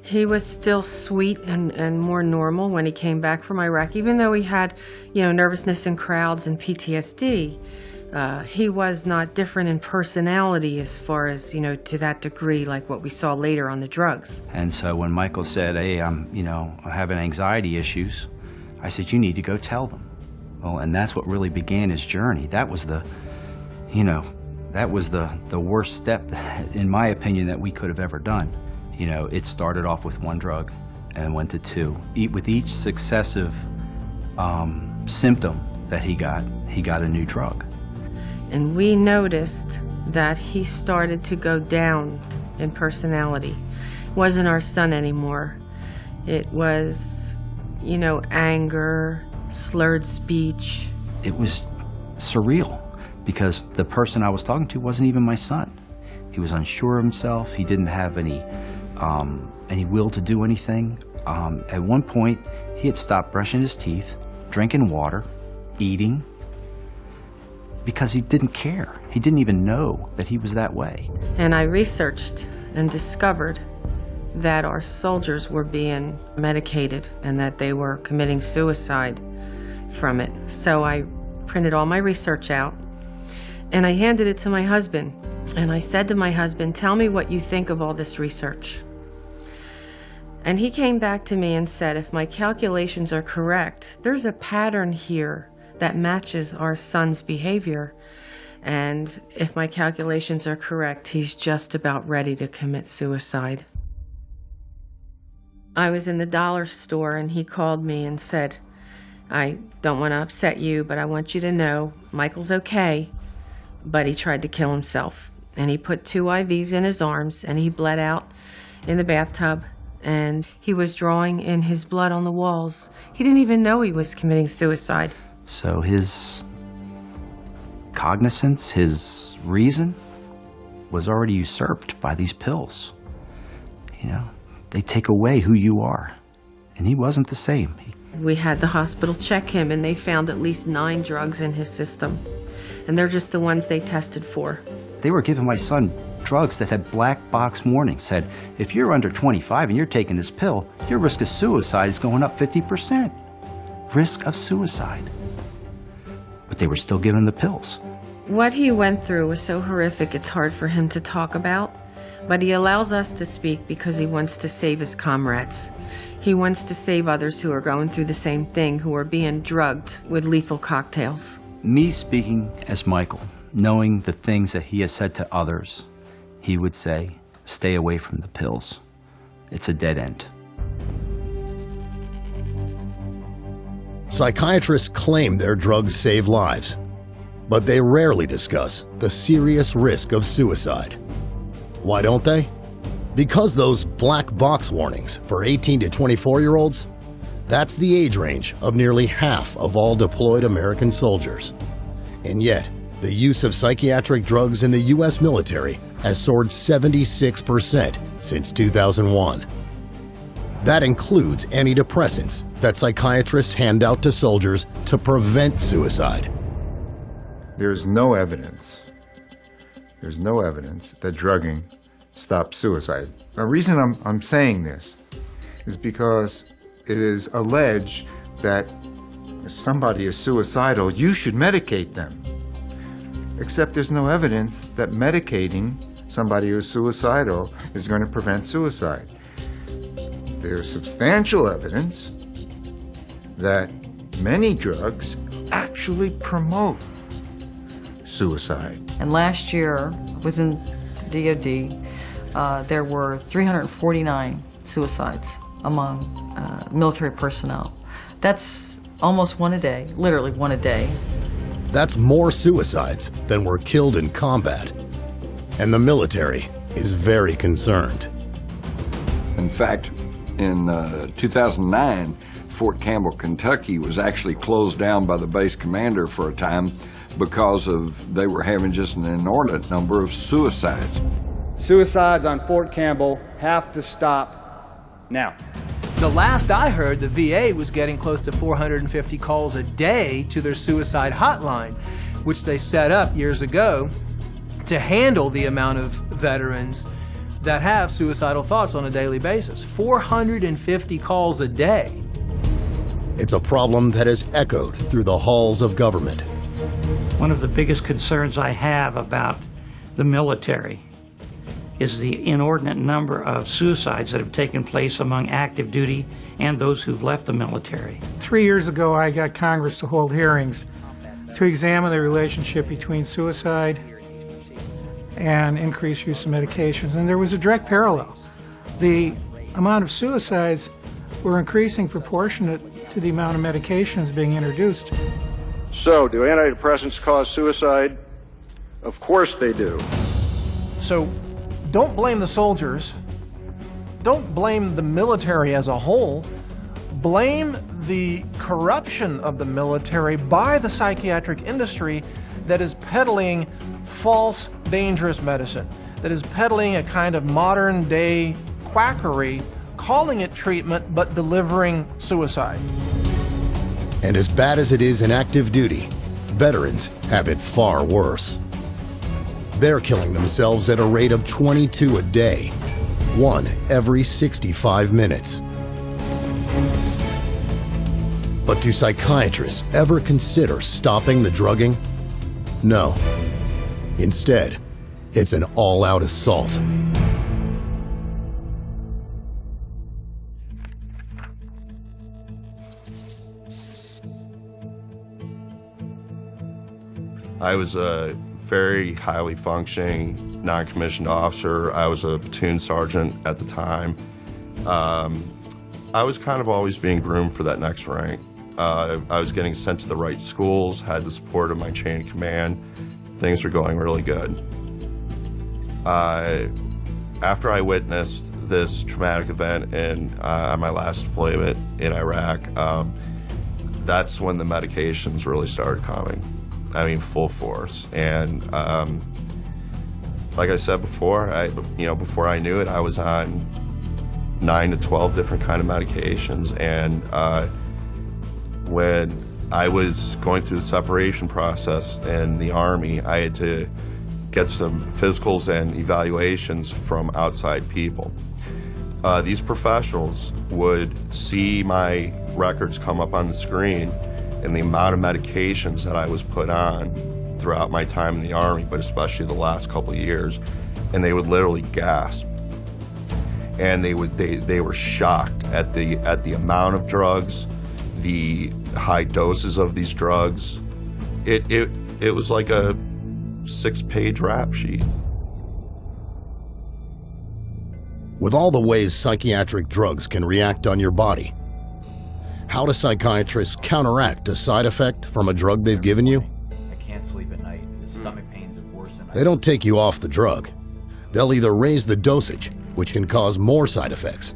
S22: He was still sweet and more normal when he came back from Iraq, even though he had, nervousness in crowds and PTSD. He was not different in personality as far as, to that degree like what we saw later on the drugs.
S18: And so when Michael said, hey, I'm having anxiety issues, I said, you need to go tell them. Well, and that's what really began his journey. That was the worst step, in my opinion, that we could have ever done. It started off with 1 drug and went to 2. With each successive symptom that he got a new drug.
S22: And we noticed that he started to go down in personality. It wasn't our son anymore. It was, anger, slurred speech.
S18: It was surreal because the person I was talking to wasn't even my son. He was unsure of himself. He didn't have any will to do anything. At one point, he had stopped brushing his teeth, drinking water, eating, because he didn't care. He didn't even know that he was that way.
S22: And I researched and discovered that our soldiers were being medicated and that they were committing suicide from it. So I printed all my research out and I handed it to my husband. And I said to my husband, tell me what you think of all this research. And he came back to me and said, if my calculations are correct, there's a pattern here that matches our son's behavior. And if my calculations are correct, he's just about ready to commit suicide. I was in the dollar store and he called me and said, I don't want to upset you, but I want you to know Michael's okay, but he tried to kill himself. And he put 2 IVs in his arms and he bled out in the bathtub and he was drawing in his blood on the walls. He didn't even know he was committing suicide.
S18: So his cognizance, his reason, was already usurped by these pills. They take away who you are. And he wasn't the same.
S22: We had the hospital check him and they found at least 9 drugs in his system. And they're just the ones they tested for.
S18: They were giving my son drugs that had black box warnings, said, if you're under 25 and you're taking this pill, your risk of suicide is going up 50%. Risk of suicide. But they were still giving the pills.
S22: What he went through was so horrific, it's hard for him to talk about. But he allows us to speak because he wants to save his comrades. He wants to save others who are going through the same thing, who are being drugged with lethal cocktails.
S18: Me speaking as Michael, knowing the things that he has said to others, he would say, stay away from the pills. It's a dead end.
S1: Psychiatrists claim their drugs save lives, but they rarely discuss the serious risk of suicide. Why don't they? Because those black box warnings for 18 to 24-year-olds, that's the age range of nearly half of all deployed American soldiers. And yet, the use of psychiatric drugs in the U.S. military has soared 76% since 2001. That includes antidepressants that psychiatrists hand out to soldiers to prevent suicide.
S3: There's no evidence that drugging stops suicide. The reason I'm saying this is because it is alleged that if somebody is suicidal, you should medicate them. Except there's no evidence that medicating somebody who's suicidal is going to prevent suicide. There's substantial evidence that many drugs actually promote suicide.
S6: And last year, within the DoD, there were 349 suicides among military personnel. That's almost one a day, literally one a day.
S1: That's more suicides than were killed in combat. And the military is very concerned.
S5: In fact, in 2009, Fort Campbell, Kentucky was actually closed down by the base commander for a time because they were having just an inordinate number of suicides.
S19: Suicides on Fort Campbell have to stop now.
S20: The last I heard, the VA was getting close to 450 calls a day to their suicide hotline, which they set up years ago to handle the amount of veterans that have suicidal thoughts on a daily basis. 450 calls a day.
S1: It's a problem that has echoed through the halls of government.
S21: One of the biggest concerns I have about the military is the inordinate number of suicides that have taken place among active duty and those who've left the military.
S15: 3 years ago, I got Congress to hold hearings to examine the relationship between suicide and increased use of medications, and there was a direct parallel. The amount of suicides were increasing proportionate to the amount of medications being introduced.
S24: So, do antidepressants cause suicide? Of course they do.
S4: So, don't blame the soldiers. Don't blame the military as a whole. Blame the corruption of the military by the psychiatric industry that is peddling false, dangerous medicine, that is peddling a kind of modern-day quackery, calling it treatment, but delivering suicide.
S1: And as bad as it is in active duty, veterans have it far worse. They're killing themselves at a rate of 22 a day, one every 65 minutes. But do psychiatrists ever consider stopping the drugging? No. Instead, it's an all-out assault.
S14: I was a very highly functioning non-commissioned officer. I was a platoon sergeant at the time. I was kind of always being groomed for that next rank. I was getting sent to the right schools, had the support of my chain of command. Things were going really good. After I witnessed this traumatic event in my last deployment in Iraq, that's when the medications really started coming. I mean, full force. And like I said before, before I knew it, I was on 9 to 12 different kind of medications. And when I was going through the separation process in the Army, I had to get some physicals and evaluations from outside people. These professionals would see my records come up on the screen and the amount of medications that I was put on throughout my time in the Army, but especially the last couple of years. and they would literally gasp. And they were shocked at the amount of drugs, the high doses of these drugs. It was like a 6-page rap sheet.
S1: With all the ways psychiatric drugs can react on your body, how do psychiatrists counteract a side effect from a drug they've given you?
S7: I can't sleep at night. The stomach pains have worsened.
S1: They don't take you off the drug. They'll either raise the dosage, which can cause more side effects,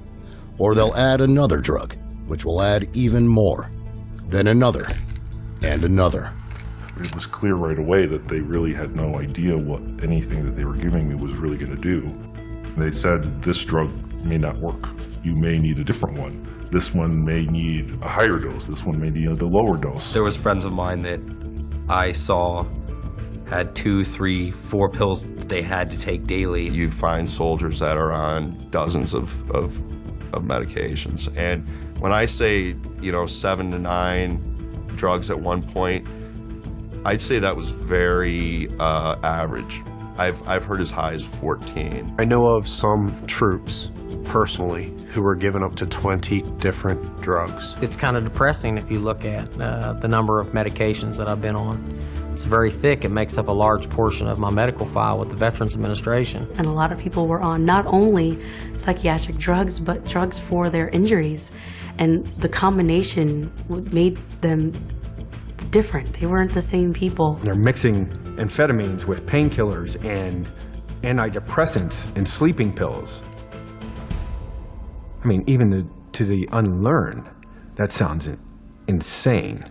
S1: or they'll add another drug, which will add even more, then another, and another.
S8: It was clear right away that they really had no idea what anything that they were giving me was really going to do. They said, this drug may not work. You may need a different one. This one may need a higher dose. This one may need a lower dose.
S10: There was friends of mine that I saw had 2, 3, 4 pills that they had to take daily.
S14: You find soldiers that are on dozens of medications. And when I say, 7 to 9 drugs at one point, I'd say that was very average. I've heard as high as 14.
S2: I know of some troops, personally, who were given up to 20 different drugs.
S11: It's kind of depressing if you look at the number of medications that I've been on. It's very thick. It makes up a large portion of my medical file with the Veterans Administration.
S25: And a lot of people were on not only psychiatric drugs, but drugs for their injuries. And the combination made them different. They weren't the same people.
S26: They're mixing amphetamines with painkillers and antidepressants and sleeping pills. I mean, even to the unlearned, that sounds insane.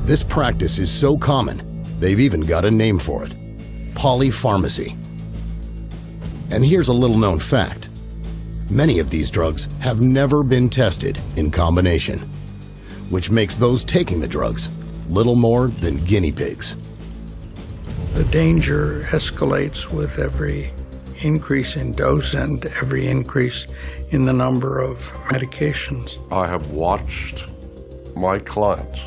S1: This practice is so common, they've even got a name for it: polypharmacy. And here's a little-known fact. Many of these drugs have never been tested in combination, which makes those taking the drugs little more than guinea pigs.
S27: The danger escalates with every increase in dose and every increase in the number of medications.
S8: I have watched my clients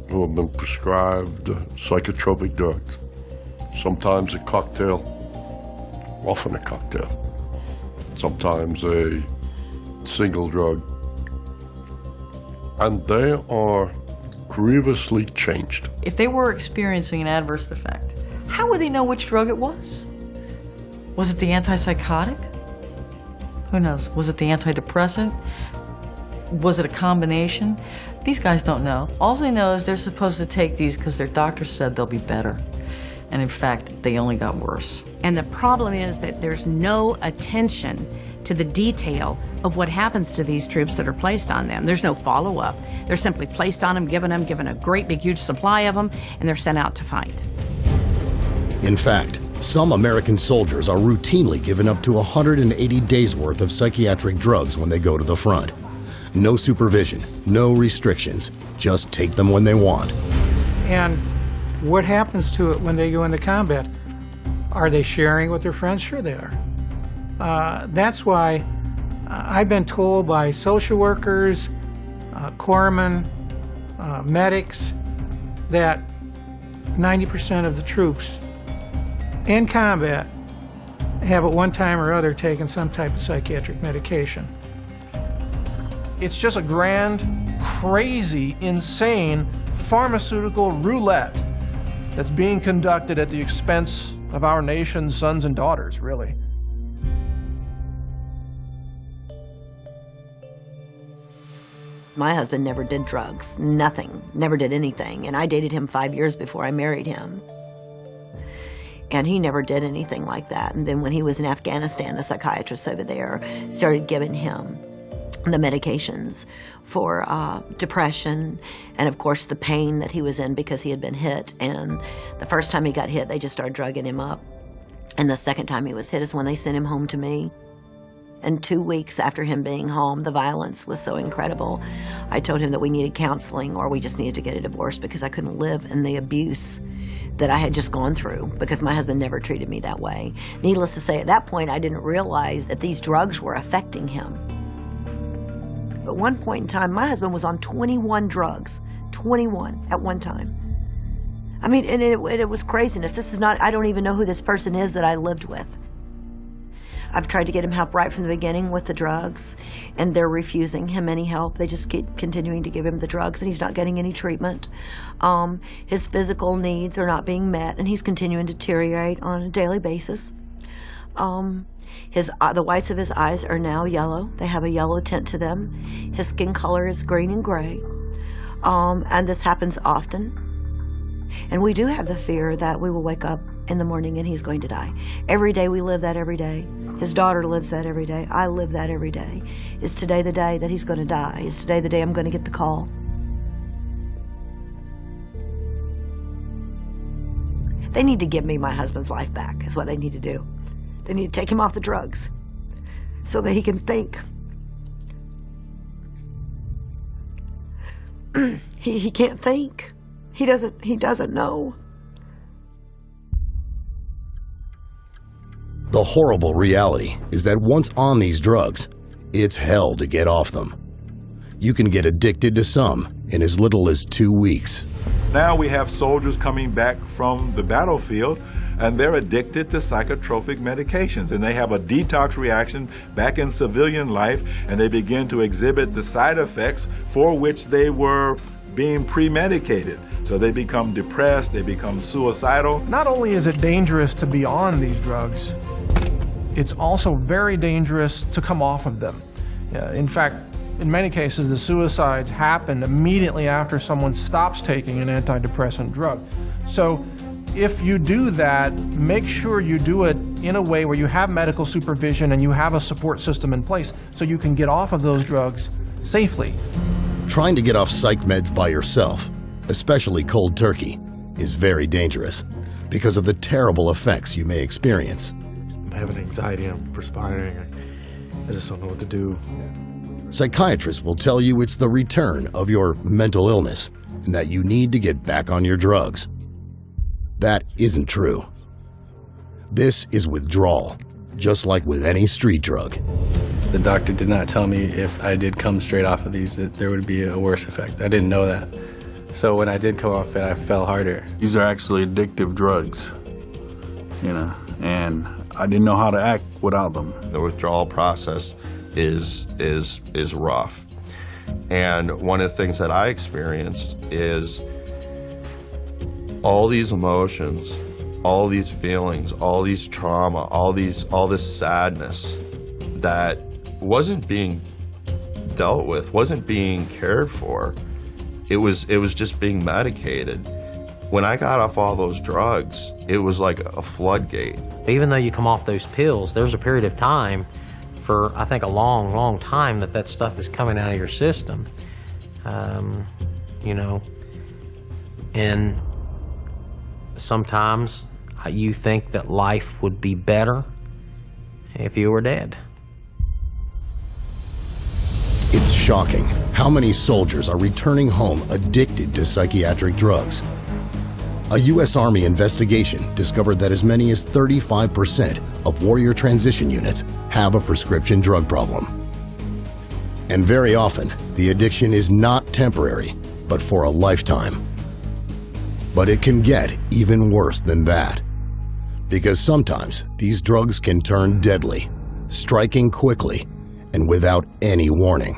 S8: who have been prescribed psychotropic drugs, sometimes a cocktail, often a cocktail, sometimes a single drug, and they are grievously changed.
S6: If they were experiencing an adverse effect, how would they know which drug it was? Was it the antipsychotic? Who knows? Was it the antidepressant? Was it a combination? These guys don't know. All they know is they're supposed to take these because their doctor said they'll be better. And in fact, they only got worse.
S28: And the problem is that there's no attention to the detail of what happens to these troops that are placed on them. There's no follow-up. They're simply placed on them, given a great big huge supply of them, and they're sent out to fight.
S1: In fact, some American soldiers are routinely given up to 180 days worth of psychiatric drugs when they go to the front. No supervision, no restrictions, just take them when they want.
S15: And what happens to it when they go into combat? Are they sharing with their friends? Sure they are. That's why I've been told by social workers, corpsmen, medics, that 90% of the troops in combat have at one time or other taken some type of psychiatric medication.
S4: It's just a grand, crazy, insane pharmaceutical roulette that's being conducted at the expense of our nation's sons and daughters, really.
S29: My husband never did drugs, nothing, never did anything. And I dated him 5 years before I married him. And he never did anything like that. And then when he was in Afghanistan, the psychiatrist over there started giving him the medications for depression and, of course, the pain that he was in because he had been hit. And the first time he got hit, they just started drugging him up. And the second time he was hit is when they sent him home to me. And 2 weeks after him being home, the violence was so incredible. I told him that we needed counseling or we just needed to get a divorce because I couldn't live in the abuse that I had just gone through because my husband never treated me that way. Needless to say, at that point, I didn't realize that these drugs were affecting him. At one point in time, my husband was on 21 drugs, 21 at one time. I mean, and it was craziness. This is not, I don't even know who this person is that I lived with. I've tried to get him help right from the beginning with the drugs, and they're refusing him any help. They just keep continuing to give him the drugs, and he's not getting any treatment. His physical needs are not being met, and he's continuing to deteriorate on a daily basis. The whites of his eyes are now yellow. They have a yellow tint to them. His skin color is green and gray, and this happens often. And we do have the fear that we will wake up in the morning and he's going to die. Every day we live that every day. His daughter lives that every day. I live that every day. Is today the day that he's going to die? Is today the day I'm going to get the call? They need to give me my husband's life back, is what they need to do. They need to take him off the drugs so that he can think. He can't think. He doesn't know.
S1: The horrible reality is that once on these drugs, it's hell to get off them. You can get addicted to some in as little as 2 weeks.
S3: Now we have soldiers coming back from the battlefield, and they're addicted to psychotropic medications, and they have a detox reaction back in civilian life, and they begin to exhibit the side effects for which they were being pre-medicated. So they become depressed, they become suicidal.
S4: Not only is it dangerous to be on these drugs, it's also very dangerous to come off of them. In fact, in many cases, the suicides happen immediately after someone stops taking an antidepressant drug. So if you do that, make sure you do it in a way where you have medical supervision and you have a support system in place so you can get off of those drugs safely.
S1: Trying to get off psych meds by yourself, especially cold turkey, is very dangerous because of the terrible effects you may experience.
S2: I'm having anxiety, I'm perspiring, I just don't know what to do.
S1: Psychiatrists will tell you it's the return of your mental illness and that you need to get back on your drugs. That isn't true. This is withdrawal, just like with any street drug.
S2: The doctor did not tell me if I did come straight off of these that there would be a worse effect. I didn't know that. So when I did come off it, I fell harder.
S9: These are actually addictive drugs, and I didn't know how to act without them.
S14: The withdrawal process is rough. And one of the things that I experienced is all these emotions, all these feelings, all these trauma, all this sadness that wasn't being dealt with, wasn't being cared for. It was just being medicated. When I got off all those drugs, it was like a floodgate.
S11: Even though you come off those pills, there's a period of time for, I think, a long, long time that stuff is coming out of your system. And sometimes you think that life would be better if you were dead.
S1: It's shocking how many soldiers are returning home addicted to psychiatric drugs. A U.S. Army investigation discovered that as many as 35% of warrior transition units have a prescription drug problem. And very often, the addiction is not temporary, but for a lifetime. But it can get even worse than that, because sometimes these drugs can turn deadly, striking quickly and without any warning.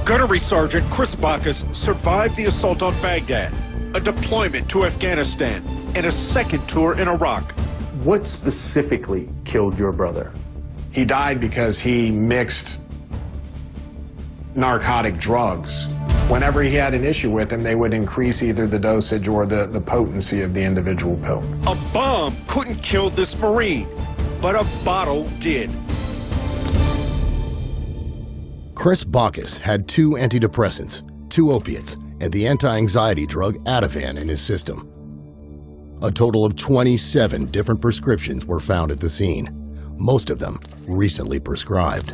S12: Gunnery Sergeant Chris Bacchus survived the assault on Baghdad, a deployment to Afghanistan, and a second tour in Iraq.
S2: What specifically killed your brother?
S13: He died because he mixed narcotic drugs. Whenever he had an issue with them, they would increase either the dosage or the potency of the individual pill.
S12: A bomb couldn't kill this Marine, but a bottle did.
S1: Chris Bacchus had 2 antidepressants, 2 opiates, and the anti-anxiety drug Ativan in his system. A total of 27 different prescriptions were found at the scene, most of them recently prescribed.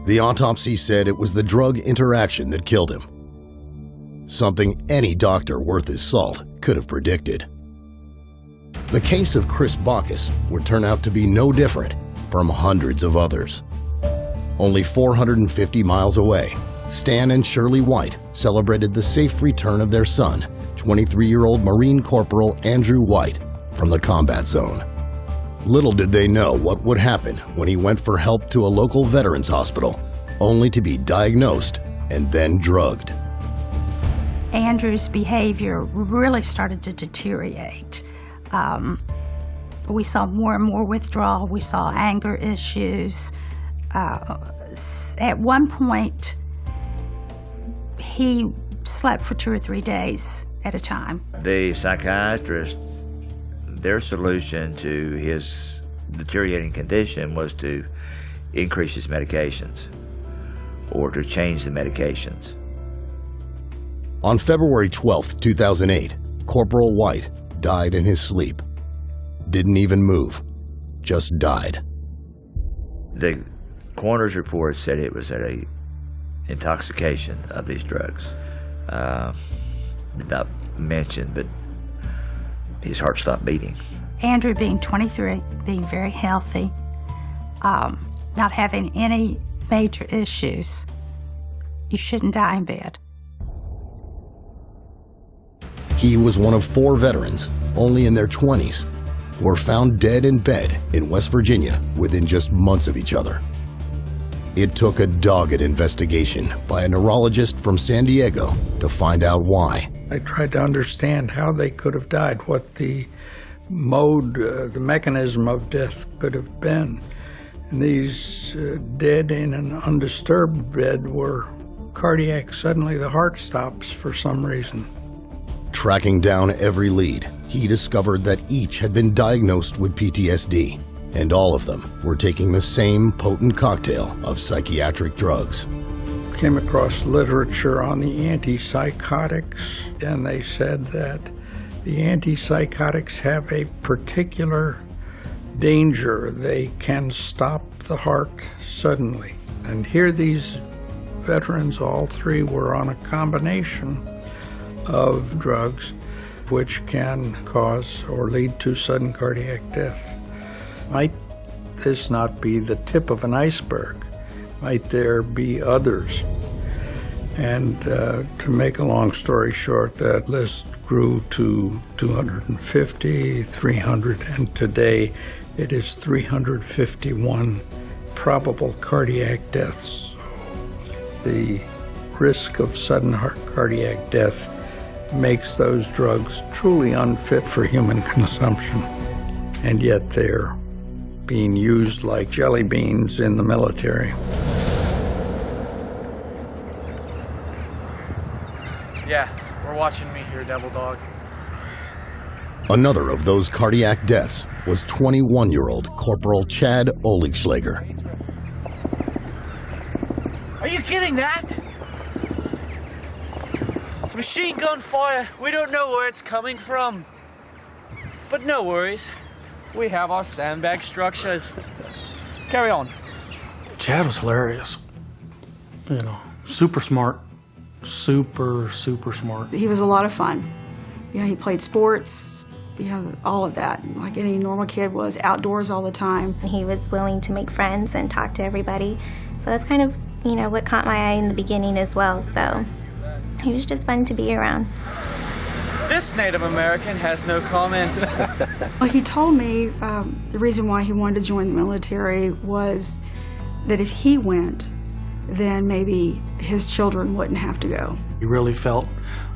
S1: The autopsy said it was the drug interaction that killed him, something any doctor worth his salt could have predicted. The case of Chris Bacchus would turn out to be no different from hundreds of others. Only 450 miles away, Stan and Shirley White celebrated the safe return of their son, 23-year-old Marine Corporal Andrew White, from the combat zone. Little did they know what would happen when he went for help to a local veterans hospital, only to be diagnosed and then drugged.
S5: Andrew's behavior really started to deteriorate. We saw more and more withdrawal. We saw anger issues. At one point, he slept for 2 or 3 days at a time.
S16: The psychiatrist, their solution to his deteriorating condition was to increase his medications or to change the medications.
S1: On February 12, 2008, Corporal White died in his sleep. Didn't even move, just died.
S16: The coroner's report said it was an intoxication of these drugs. Did not mention, but his heart stopped beating.
S5: Andrew being 23, being very healthy, not having any major issues, you shouldn't die in bed.
S1: He was one of 4 veterans, only in their 20s, who were found dead in bed in West Virginia within just months of each other. It took a dogged investigation by a neurologist from San Diego to find out why.
S27: I tried to understand how they could have died, what the mode, the mechanism of death could have been. And these dead in an undisturbed bed were cardiac. Suddenly the heart stops for some reason.
S1: Tracking down every lead, he discovered that each had been diagnosed with PTSD, and all of them were taking the same potent cocktail of psychiatric drugs.
S27: Came across literature on the antipsychotics, and they said that the antipsychotics have a particular danger. They can stop the heart suddenly. And here these veterans, all 3 were on a combination of drugs which can cause or lead to sudden cardiac death. Might this not be the tip of an iceberg? Might there be others? And to make a long story short, that list grew to 250, 300, and today it is 351 probable cardiac deaths. The risk of sudden cardiac death makes those drugs truly unfit for human consumption, and yet they're being used like jelly beans in the military.
S17: Yeah, we're watching me here, Devil Dog.
S1: Another of those cardiac deaths was 21-year-old Corporal Chad Oligschlager.
S17: Are you getting that? It's machine gun fire. We don't know where it's coming from. But no worries. We have our sandbag structures. Carry on.
S18: Chad was hilarious. You know, super smart. Super smart.
S19: He was a lot of fun. You know, he played sports, you know, all of that, like any normal kid was, outdoors all the time.
S20: He was willing to make friends and talk to everybody. So that's kind of, you know, what caught my eye in the beginning as well. So he was just fun to be around.
S17: This Native American has no comment.
S19: Well, he told me the reason why he wanted to join the military was that if he went, then maybe his children wouldn't have to go.
S18: He really felt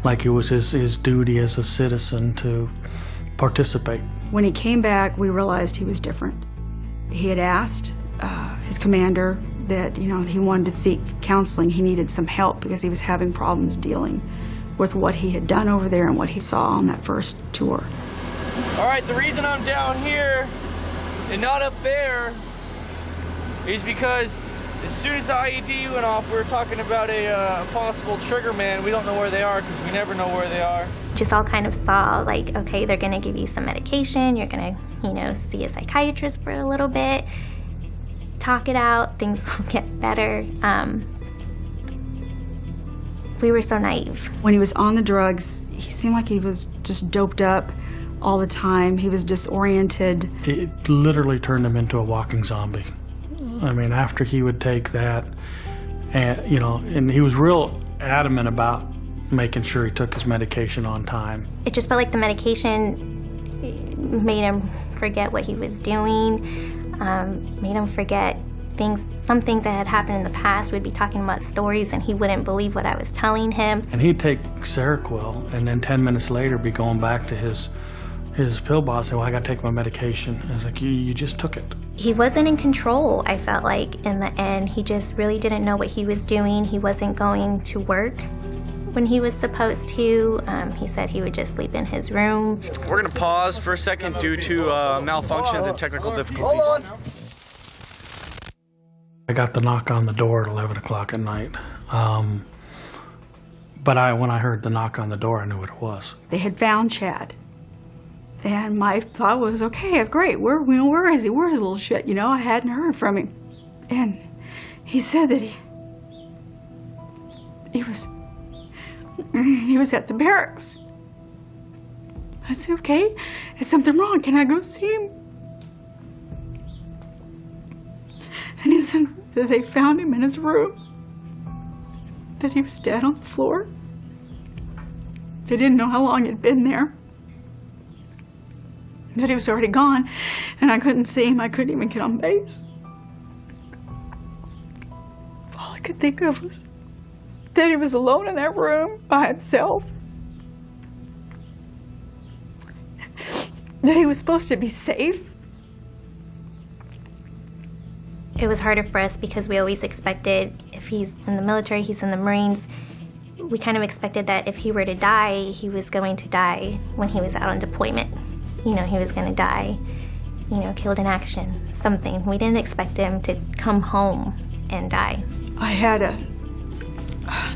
S18: like it was his duty as a citizen to participate.
S19: When he came back, we realized he was different. He had asked his commander that, you know, he wanted to seek counseling. He needed some help because he was having problems dealing with what he had done over there and what he saw on that first tour.
S17: All right, the reason I'm down here and not up there is because as soon as the IED went off, we were talking about a possible trigger man. We don't know where they are because we never know where they are.
S20: Just all kind of saw like, okay, they're gonna give you some medication. You're gonna, you know, see a psychiatrist for a little bit, talk it out, things will get better. We were so naive.
S19: When he was on the drugs, he seemed like he was just doped up, all the time. He was disoriented.
S18: It literally turned him into a walking zombie. I mean, after he would take that, and you know, and he was real adamant about making sure he took his medication on time.
S20: It just felt like the medication made him forget what he was doing, made him forget some things that had happened in the past. We'd be talking about stories and he wouldn't believe what I was telling him.
S18: And he'd take Seroquel and then 10 minutes later be going back to his pill bottle and say, well, I gotta take my medication. And it's like, you just took it.
S20: He wasn't in control, I felt like, in the end. He just really didn't know what he was doing. He wasn't going to work when he was supposed to. He said he would just sleep in his room.
S17: We're gonna pause for a second due to malfunctions and technical difficulties.
S18: I got the knock on the door at 11 o'clock at night. But when I heard the knock on the door, I knew what it was.
S19: They had found Chad. And my thought was, okay, great, where is he? Where's his little shit? You know, I hadn't heard from him. And he said that he was at the barracks. I said, okay, is something wrong? Can I go see him? And he said that they found him in his room, that he was dead on the floor. They didn't know how long he'd been there, that he was already gone, and I couldn't see him. I couldn't even get on base. All I could think of was that he was alone in that room by himself, that he was supposed to be safe.
S20: It was harder for us because we always expected, if he's in the military, he's in the Marines, we kind of expected that if he were to die, he was going to die when he was out on deployment. You know, he was going to die, you know, killed in action, something. We didn't expect him to come home and die.
S19: I had a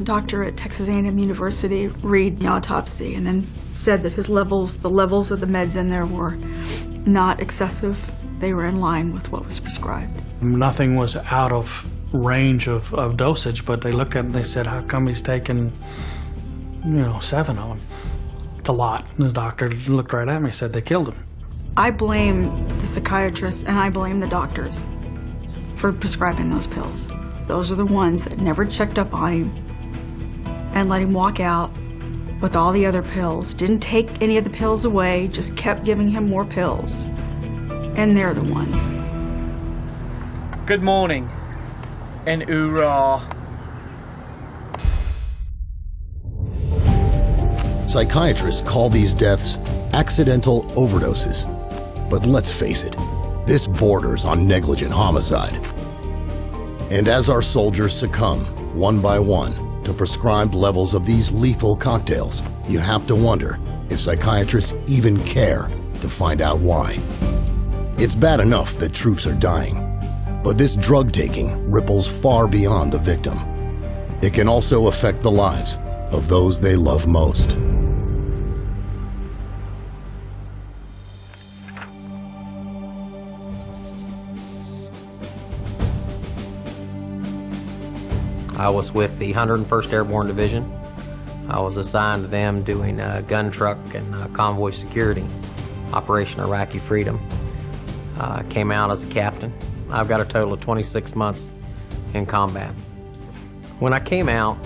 S19: doctor at Texas A&M University read the autopsy and then said that the levels of the meds in there were not excessive. They were in line with what was prescribed.
S18: Nothing was out of range of dosage, but they looked at it and they said, how come he's taking, 7 of them? It's a lot. And the doctor looked right at me and said, they killed him.
S19: I blame the psychiatrists and I blame the doctors for prescribing those pills. Those are the ones that never checked up on him and let him walk out with all the other pills, didn't take any of the pills away, just kept giving him more pills. And they're the ones.
S17: Good morning, and hoorah.
S1: Psychiatrists call these deaths accidental overdoses. But let's face it, this borders on negligent homicide. And as our soldiers succumb, one by one, to prescribed levels of these lethal cocktails, you have to wonder if psychiatrists even care to find out why. It's bad enough that troops are dying, but this drug taking ripples far beyond the victim. It can also affect the lives of those they love most.
S11: I was with the 101st Airborne Division. I was assigned to them doing gun truck and convoy security, Operation Iraqi Freedom. Came out as a captain. I've got a total of 26 months in combat. When I came out,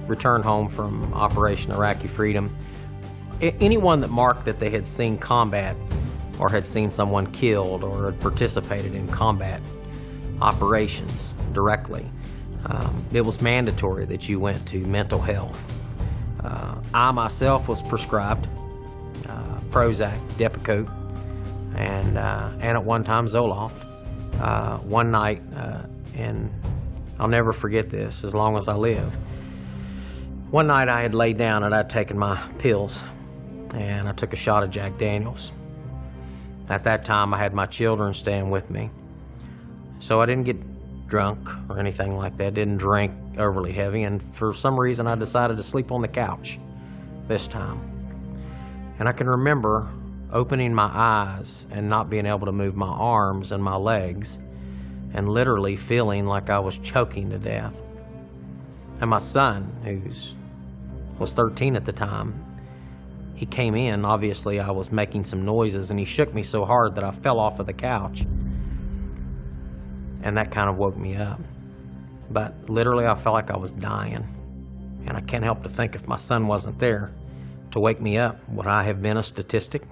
S11: returned home from Operation Iraqi Freedom, anyone that marked that they had seen combat or had seen someone killed or had participated in combat operations directly, it was mandatory that you went to mental health. I myself was prescribed Prozac, Depakote, and at one time Zoloft. One night, and I'll never forget this as long as I live. One night I had laid down and I'd taken my pills, and I took a shot of Jack Daniels. At that time I had my children staying with me, so I didn't get drunk or anything like that, didn't drink overly heavy, and for some reason I decided to sleep on the couch this time. And I can remember opening my eyes and not being able to move my arms and my legs and literally feeling like I was choking to death. And my son, who was 13 at the time, He came in, obviously I was making some noises, and he shook me so hard that I fell off of the couch. And that kind of woke me up. But literally I felt like I was dying. And I can't help to think if my son wasn't there to wake me up, would I have been a statistic?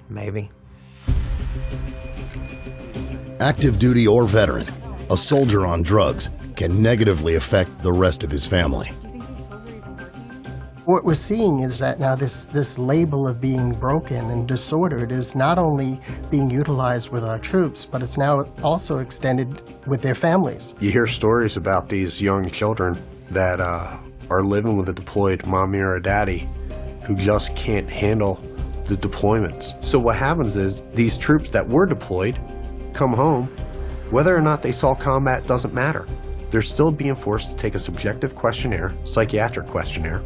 S11: Maybe.
S1: Active duty or veteran, a soldier on drugs can negatively affect the rest of his family.
S7: What we're seeing is that now this label of being broken and disordered is not only being utilized with our troops, but it's now also extended with their families.
S13: You hear stories about these young children that are living with a deployed mommy or a daddy who just can't handle the deployments. So what happens is these troops that were deployed come home, whether or not they saw combat doesn't matter. They're still being forced to take a subjective questionnaire, psychiatric questionnaire,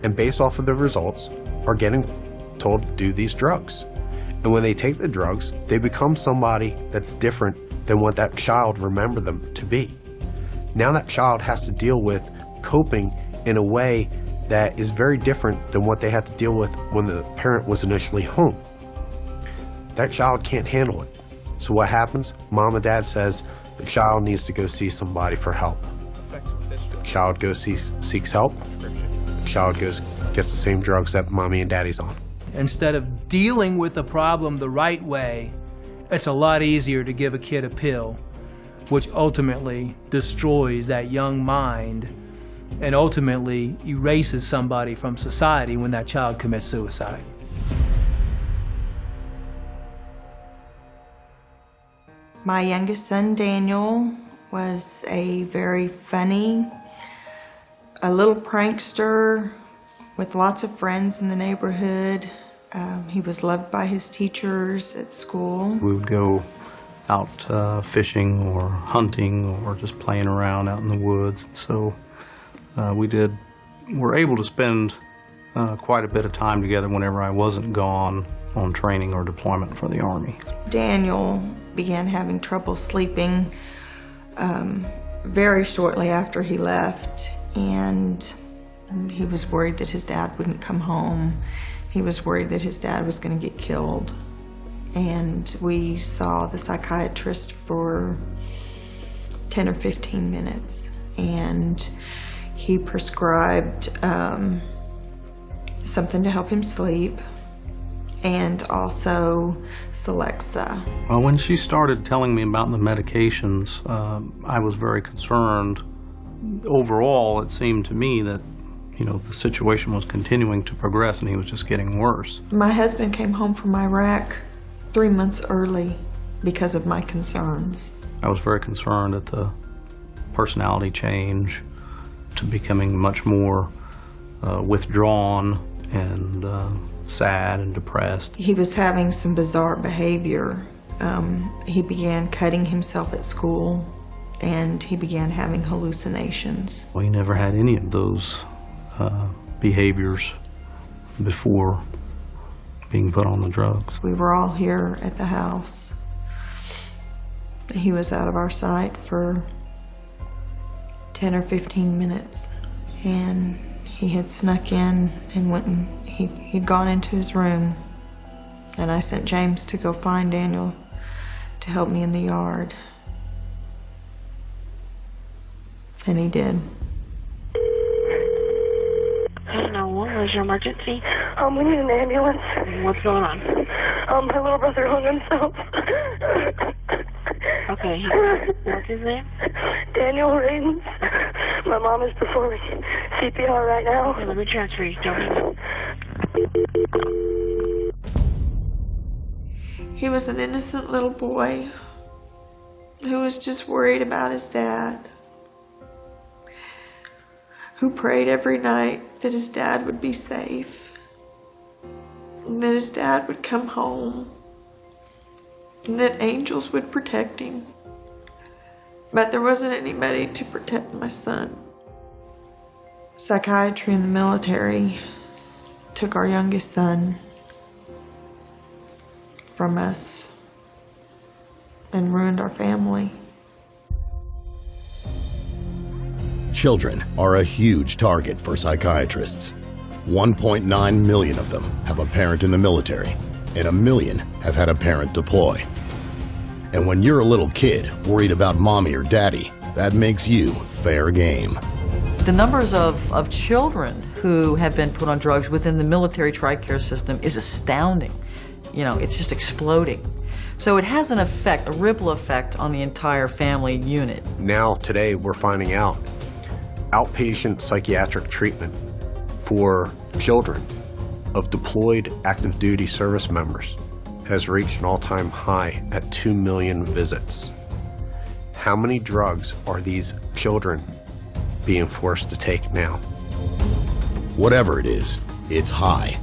S13: and based off of the results are getting told to do these drugs. And when they take the drugs, they become somebody that's different than what that child remembered them to be. Now that child has to deal with coping in a way that is very different than what they had to deal with when the parent was initially home. That child can't handle it. So what happens? Mom and dad says the child needs to go see somebody for help. The child goes seeks help. The child gets the same drugs that mommy and daddy's on.
S8: Instead of dealing with the problem the right way, it's a lot easier to give a kid a pill, which ultimately destroys that young mind and ultimately erases somebody from society when that child commits suicide.
S10: My youngest son, Daniel, was a very funny, a little prankster with lots of friends in the neighborhood. He was loved by his teachers at school.
S18: We would go out fishing or hunting or just playing around out in the woods. So were able to spend quite a bit of time together whenever I wasn't gone on training or deployment for the Army.
S10: Daniel began having trouble sleeping very shortly after he left, and he was worried that his dad wouldn't come home. He was worried that his dad was going to get killed. And we saw the psychiatrist for 10 or 15 minutes, and he prescribed something to help him sleep, and also Celexa.
S18: Well, when she started telling me about the medications, I was very concerned. Overall, it seemed to me that, the situation was continuing to progress and he was just getting worse.
S10: My husband came home from Iraq 3 months early because of my concerns.
S18: I was very concerned at the personality change to becoming much more withdrawn and sad and depressed.
S10: He was having some bizarre behavior. He began cutting himself at school, and he began having hallucinations.
S18: Well, he never had any of those behaviors before being put on the drugs.
S10: We were all here at the house. He was out of our sight for 10 or 15 minutes, and he had snuck in and went and he'd gone into his room, and I sent James to go find Daniel to help me in the yard. And he did.
S21: No, what was your emergency?
S22: We need an ambulance.
S21: What's going on?
S22: My little brother hung himself.
S21: Okay, what's his name?
S22: Daniel Rains. My mom is performing CPR right now.
S21: Okay, let me transfer you. Don't
S10: He was an innocent little boy who was just worried about his dad, who prayed every night that his dad would be safe, and that his dad would come home, and that angels would protect him. But there wasn't anybody to protect my son. Psychiatry in the military took our youngest son from us and ruined our family.
S1: Children are a huge target for psychiatrists. 1.9 million of them have a parent in the military, and 1 million have had a parent deploy. And when you're a little kid worried about mommy or daddy, that makes you fair game.
S3: The numbers of children who have been put on drugs within the military TRICARE system is astounding. You know, it's just exploding. So it has an effect, a ripple effect on the entire family unit.
S13: Now, today, we're finding out outpatient psychiatric treatment for children of deployed active duty service members has reached an all-time high at 2 million visits. How many drugs are these children being forced to take now?
S1: Whatever it is, it's high.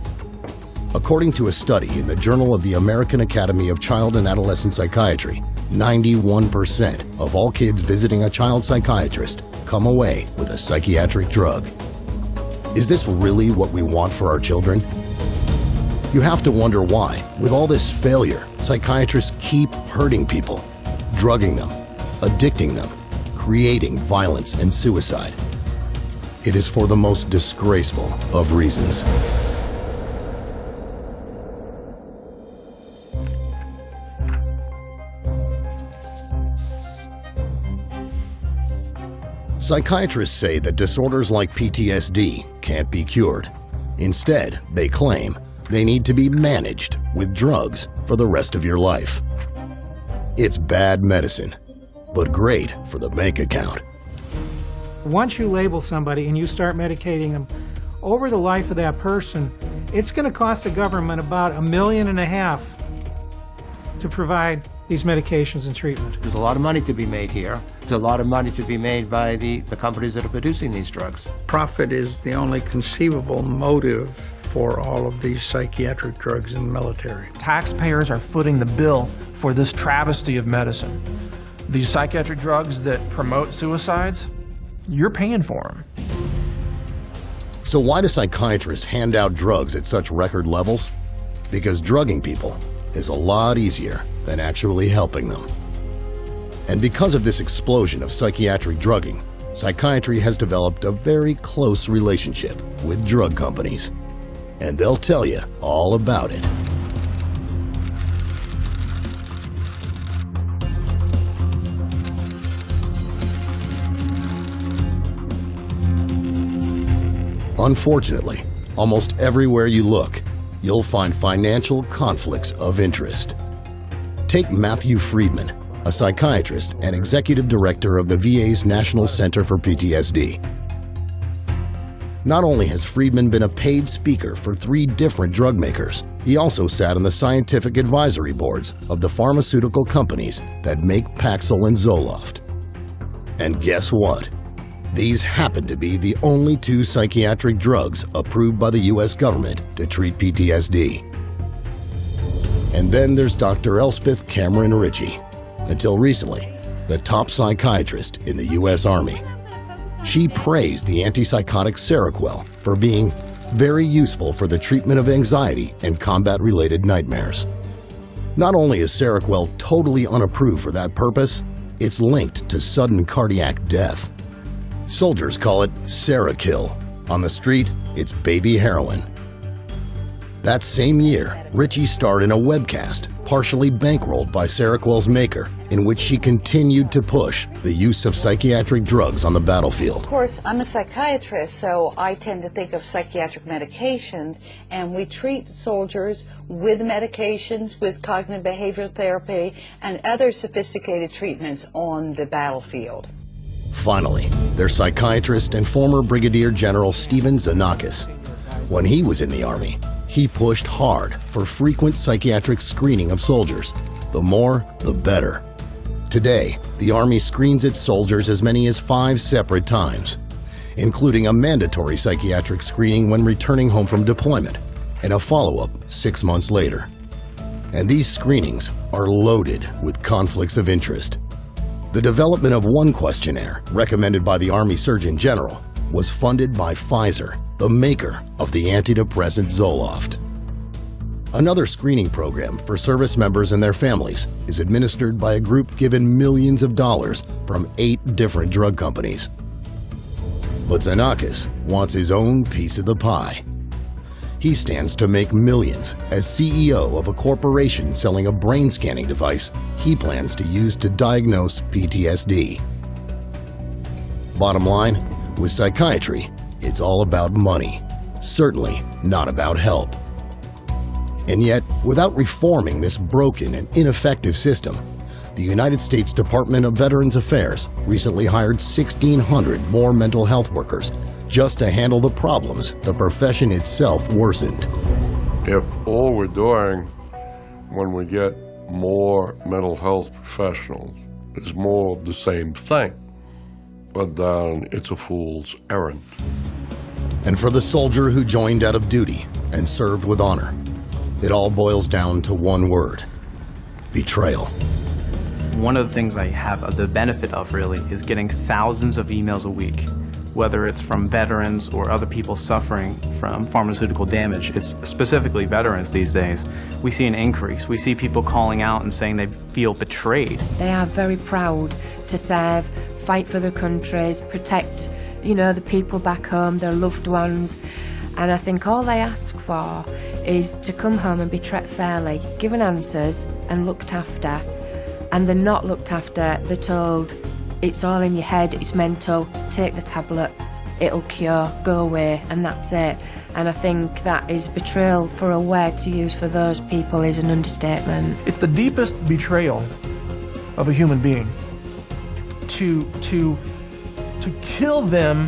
S1: According to a study in the Journal of the American Academy of Child and Adolescent Psychiatry, 91% of all kids visiting a child psychiatrist come away with a psychiatric drug. Is this really what we want for our children? You have to wonder why, with all this failure, psychiatrists keep hurting people, drugging them, addicting them, creating violence and suicide. It is for the most disgraceful of reasons. Psychiatrists say that disorders like PTSD can't be cured. Instead, they claim they need to be managed with drugs for the rest of your life. It's bad medicine, but great for the bank account.
S6: Once you label somebody and you start medicating them, over the life of that person, it's going to cost the government about $1.5 million to provide these medications and treatment.
S15: There's a lot of money to be made here. There's a lot of money to be made by the companies that are producing these drugs.
S27: Profit is the only conceivable motive for all of these psychiatric drugs in the military.
S4: Taxpayers are footing the bill for this travesty of medicine. These psychiatric drugs that promote suicides, you're paying for them.
S1: So why do psychiatrists hand out drugs at such record levels? Because drugging people is a lot easier than actually helping them. And because of this explosion of psychiatric drugging, psychiatry has developed a very close relationship with drug companies. And they'll tell you all about it. Unfortunately, almost everywhere you look, you'll find financial conflicts of interest. Take Matthew Friedman, a psychiatrist and executive director of the VA's National Center for PTSD. Not only has Friedman been a paid speaker for 3 different drug makers, he also sat on the scientific advisory boards of the pharmaceutical companies that make Paxil and Zoloft. And guess what? These happen to be the only 2 psychiatric drugs approved by the US government to treat PTSD. And then there's Dr. Elspeth Cameron Ritchie, until recently, the top psychiatrist in the US Army. She praised the antipsychotic Seroquel for being very useful for the treatment of anxiety and combat-related nightmares. Not only is Seroquel totally unapproved for that purpose, it's linked to sudden cardiac death. Soldiers call it Serokill. On the street, it's baby heroin. That same year, Ritchie starred in a webcast partially bankrolled by Seroquel's maker, in which she continued to push the use of psychiatric drugs on the battlefield.
S23: Of course, I'm a psychiatrist, so I tend to think of psychiatric medications, and we treat soldiers with medications, with cognitive behavioral therapy, and other sophisticated treatments on the battlefield.
S1: Finally, their psychiatrist and former Brigadier General Stephen Xenakis. When he was in the Army, he pushed hard for frequent psychiatric screening of soldiers. The more, the better. Today, the Army screens its soldiers as many as 5 separate times, including a mandatory psychiatric screening when returning home from deployment, and a follow-up 6 months later. And these screenings are loaded with conflicts of interest. The development of one questionnaire, recommended by the Army Surgeon General, was funded by Pfizer, the maker of the antidepressant Zoloft. Another screening program for service members and their families is administered by a group given millions of dollars from 8 different drug companies. But Xenakis wants his own piece of the pie. He stands to make millions as CEO of a corporation selling a brain scanning device he plans to use to diagnose PTSD. Bottom line, with psychiatry, it's all about money, certainly not about help. And yet, without reforming this broken and ineffective system, the United States Department of Veterans Affairs recently hired 1,600 more mental health workers just to handle the problems the profession itself worsened.
S2: If all we're doing when we get more mental health professionals is more of the same thing, but then it's a fool's errand.
S1: And for the soldier who joined out of duty and served with honor, it all boils down to one word: betrayal.
S9: One of the things I have the benefit of, really, is getting thousands of emails a week, whether it's from veterans or other people suffering from pharmaceutical damage. It's specifically veterans these days. We see an increase. We see people calling out and saying they feel betrayed.
S12: They are very proud to serve, fight for their countries, protect, the people back home, their loved ones. And I think all they ask for is to come home and be treated fairly, given answers and looked after. And they're not looked after. They're told, it's all in your head, it's mental, take the tablets, it'll cure, go away, and that's it. And I think that is betrayal. For a word to use for those people is an understatement.
S4: It's the deepest betrayal of a human being to kill them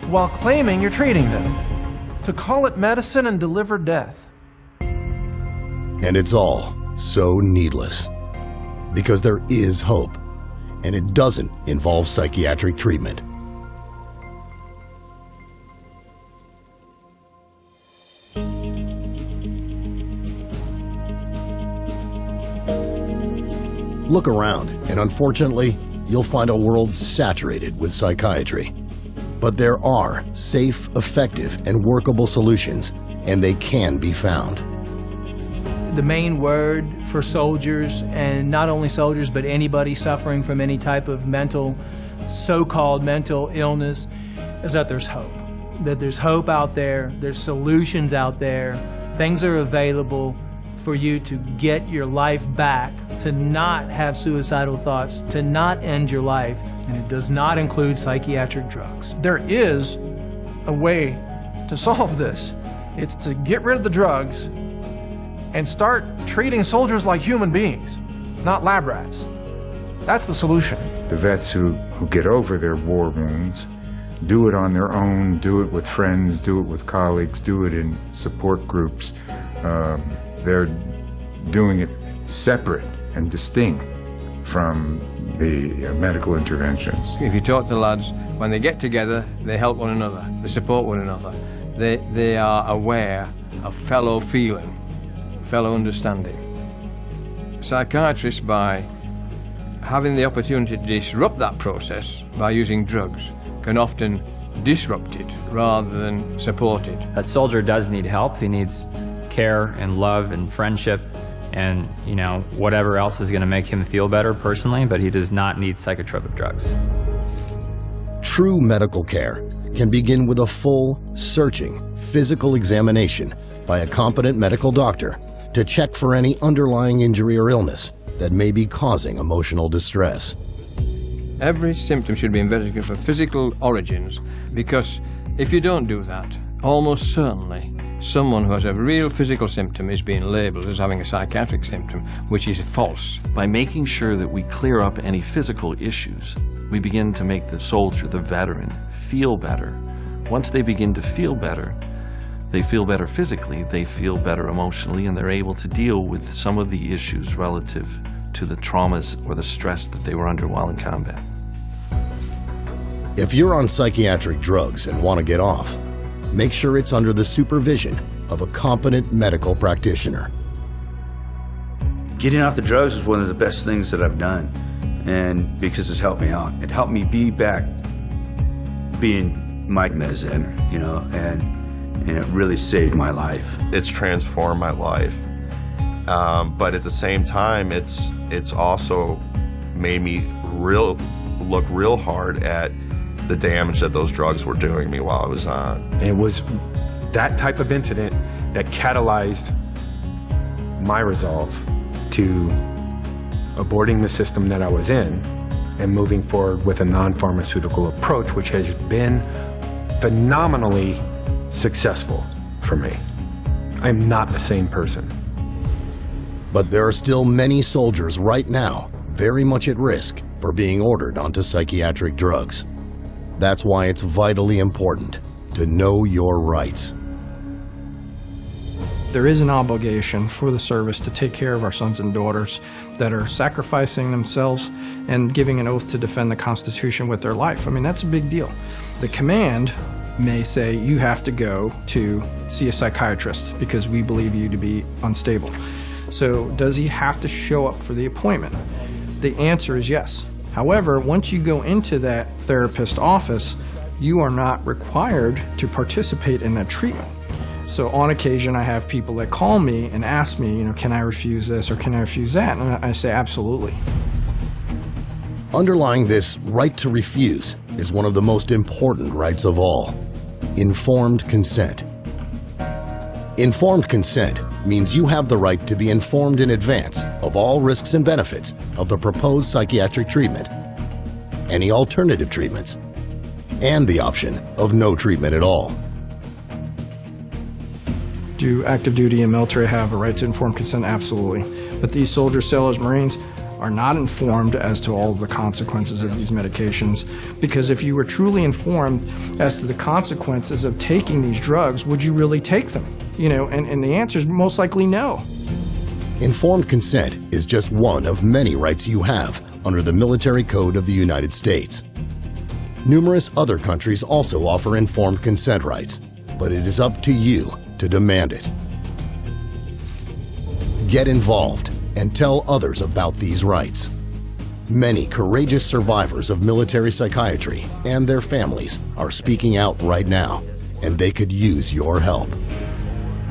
S4: while claiming you're treating them, to call it medicine and deliver death.
S1: And it's all so needless, because there is hope, and it doesn't involve psychiatric treatment. Look around, and unfortunately, you'll find a world saturated with psychiatry. But there are safe, effective, and workable solutions, and they can be found.
S8: The main word for soldiers, and not only soldiers, but anybody suffering from any type of so-called mental illness, is that there's hope. That there's hope out there, there's solutions out there, things are available for you to get your life back, to not have suicidal thoughts, to not end your life, and it does not include psychiatric drugs.
S4: There is a way to solve this. It's to get rid of the drugs and start treating soldiers like human beings, not lab rats. That's the solution.
S14: The vets who get over their war wounds do it on their own, do it with friends, do it with colleagues, do it in support groups. They're doing it separate and distinct from the medical interventions.
S24: If you talk to lads, when they get together, they help one another, they support one another. They are aware of fellow feeling, fellow understanding. Psychiatrists, by having the opportunity to disrupt that process by using drugs, can often disrupt it rather than support it.
S25: A soldier does need help. He needs care and love and friendship and, whatever else is going to make him feel better personally, but he does not need psychotropic drugs.
S1: True medical care can begin with a full, searching, physical examination by a competent medical doctor to check for any underlying injury or illness that may be causing emotional distress.
S24: Every symptom should be investigated for physical origins, because if you don't do that, almost certainly someone who has a real physical symptom is being labeled as having a psychiatric symptom, which is false.
S26: By making sure that we clear up any physical issues, we begin to make the soldier, the veteran, feel better. Once they begin to feel better, they feel better physically, they feel better emotionally, and they're able to deal with some of the issues relative to the traumas or the stress that they were under while in combat.
S1: If you're on psychiatric drugs and want to get off, make sure it's under the supervision of a competent medical practitioner.
S28: Getting off the drugs is one of the best things that I've done, and because it's helped me out. It helped me be back being Mike Mezin, and it really saved my life.
S29: It's transformed my life, but at the same time, it's also made me look real hard at the damage that those drugs were doing me while I was on.
S14: And it was
S5: that type of incident that catalyzed my resolve to aborting the system that I was in and moving forward with a non-pharmaceutical approach, which has been phenomenally successful for me. I'm not the same person.
S1: But there are still many soldiers right now very much at risk for being ordered onto psychiatric drugs. That's why it's vitally important to know your rights.
S4: There is an obligation for the service to take care of our sons and daughters that are sacrificing themselves and giving an oath to defend the Constitution with their life. I mean, that's a big deal. The command may say you have to go to see a psychiatrist because we believe you to be unstable. So does he have to show up for the appointment? The answer is yes. However, once you go into that therapist's office, you are not required to participate in that treatment. So on occasion, I have people that call me and ask me, can I refuse this or can I refuse that? And I say, absolutely.
S1: Underlying this right to refuse is one of the most important rights of all: informed consent. Informed consent means you have the right to be informed in advance of all risks and benefits of the proposed psychiatric treatment, any alternative treatments, and the option of no treatment at all.
S4: Do active duty and military have a right to informed consent? Absolutely. But these soldiers, sailors, Marines are not informed as to all of the consequences of these medications, because if you were truly informed as to the consequences of taking these drugs, would you really take them? And the answer is most likely no.
S1: Informed consent is just one of many rights you have under the Military Code of the United States. Numerous other countries also offer informed consent rights, but it is up to you to demand it. Get involved and tell others about these rights. Many courageous survivors of military psychiatry and their families are speaking out right now, and they could use your help.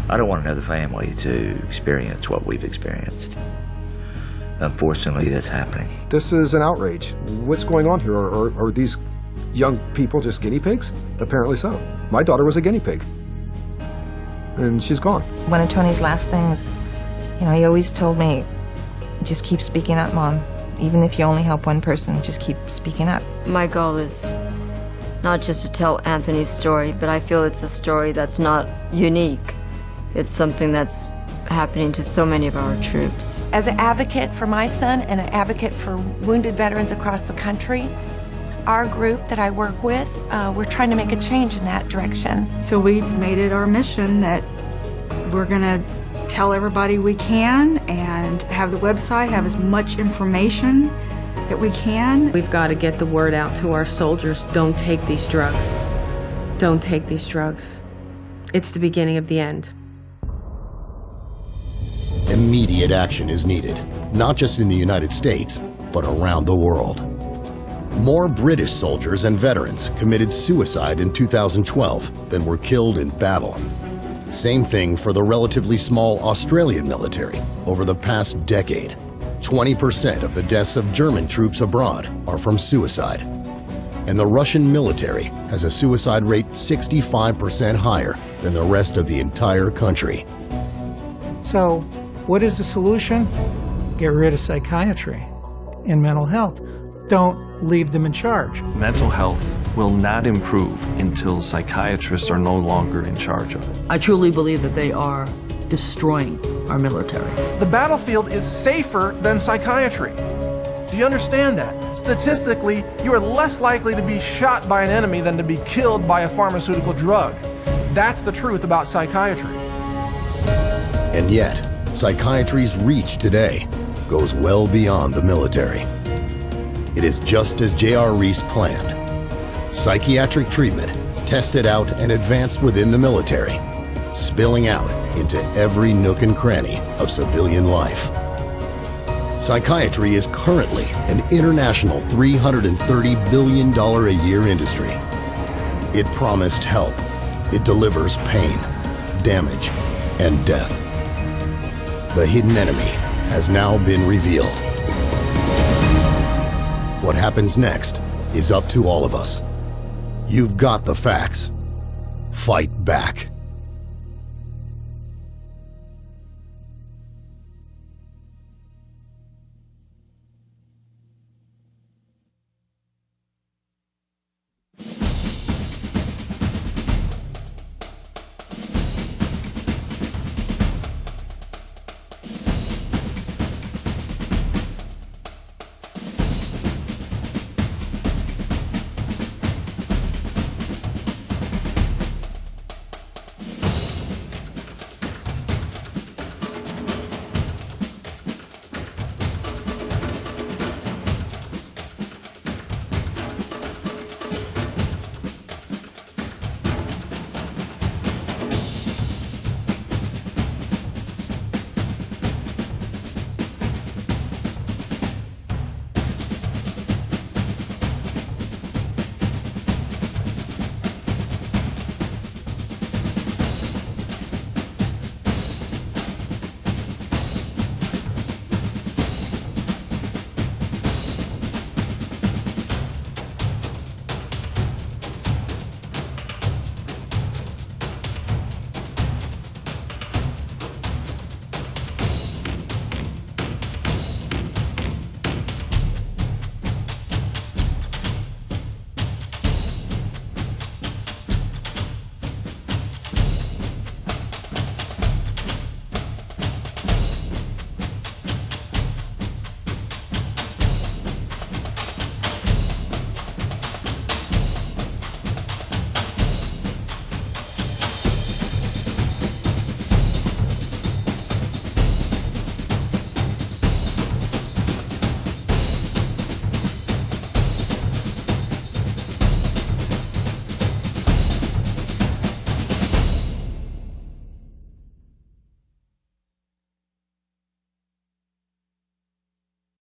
S7: I don't want another family to experience what we've experienced. Unfortunately, that's happening.
S11: This is an outrage. What's going on here? Are these young people just guinea pigs? Apparently so. My daughter was a guinea pig, and she's gone.
S16: One of Tony's last things, he always told me, just keep speaking up, Mom. Even if you only help one person, just keep speaking up.
S17: My goal is not just to tell Anthony's story, but I feel it's a story that's not unique. It's something that's happening to so many of our troops.
S18: As an advocate for my son and an advocate for wounded veterans across the country, our group that I work with, we're trying to make a change in that direction.
S19: So we made it our mission that we're going to tell everybody we can and have the website have as much information that we can.
S12: We've got to get the word out to our soldiers. Don't take these drugs. Don't take these drugs. It's the beginning of the end.
S1: Immediate action is needed, not just in the United States, but around the world. More British soldiers and veterans committed suicide in 2012 than were killed in battle. Same thing for the relatively small Australian military over the past decade. 20% of the deaths of German troops abroad are from suicide. And the Russian military has a suicide rate 65% higher than the rest of the entire country.
S6: So, what is the solution? Get rid of psychiatry and mental health. Don't leave them in charge.
S26: Mental health will not improve until psychiatrists are no longer in charge of it.
S3: I truly believe that they are destroying our military.
S4: The battlefield is safer than psychiatry. Do you understand that? Statistically, you are less likely to be shot by an enemy than to be killed by a pharmaceutical drug. That's the truth about psychiatry.
S1: And yet, psychiatry's reach today goes well beyond the military. It is just as J.R. Reese planned. Psychiatric treatment tested out and advanced within the military, spilling out into every nook and cranny of civilian life. Psychiatry is currently an international $330 billion a year industry. It promised help. It delivers pain, damage, and death. The hidden enemy has now been revealed. What happens next is up to all of us. You've got the facts. Fight back.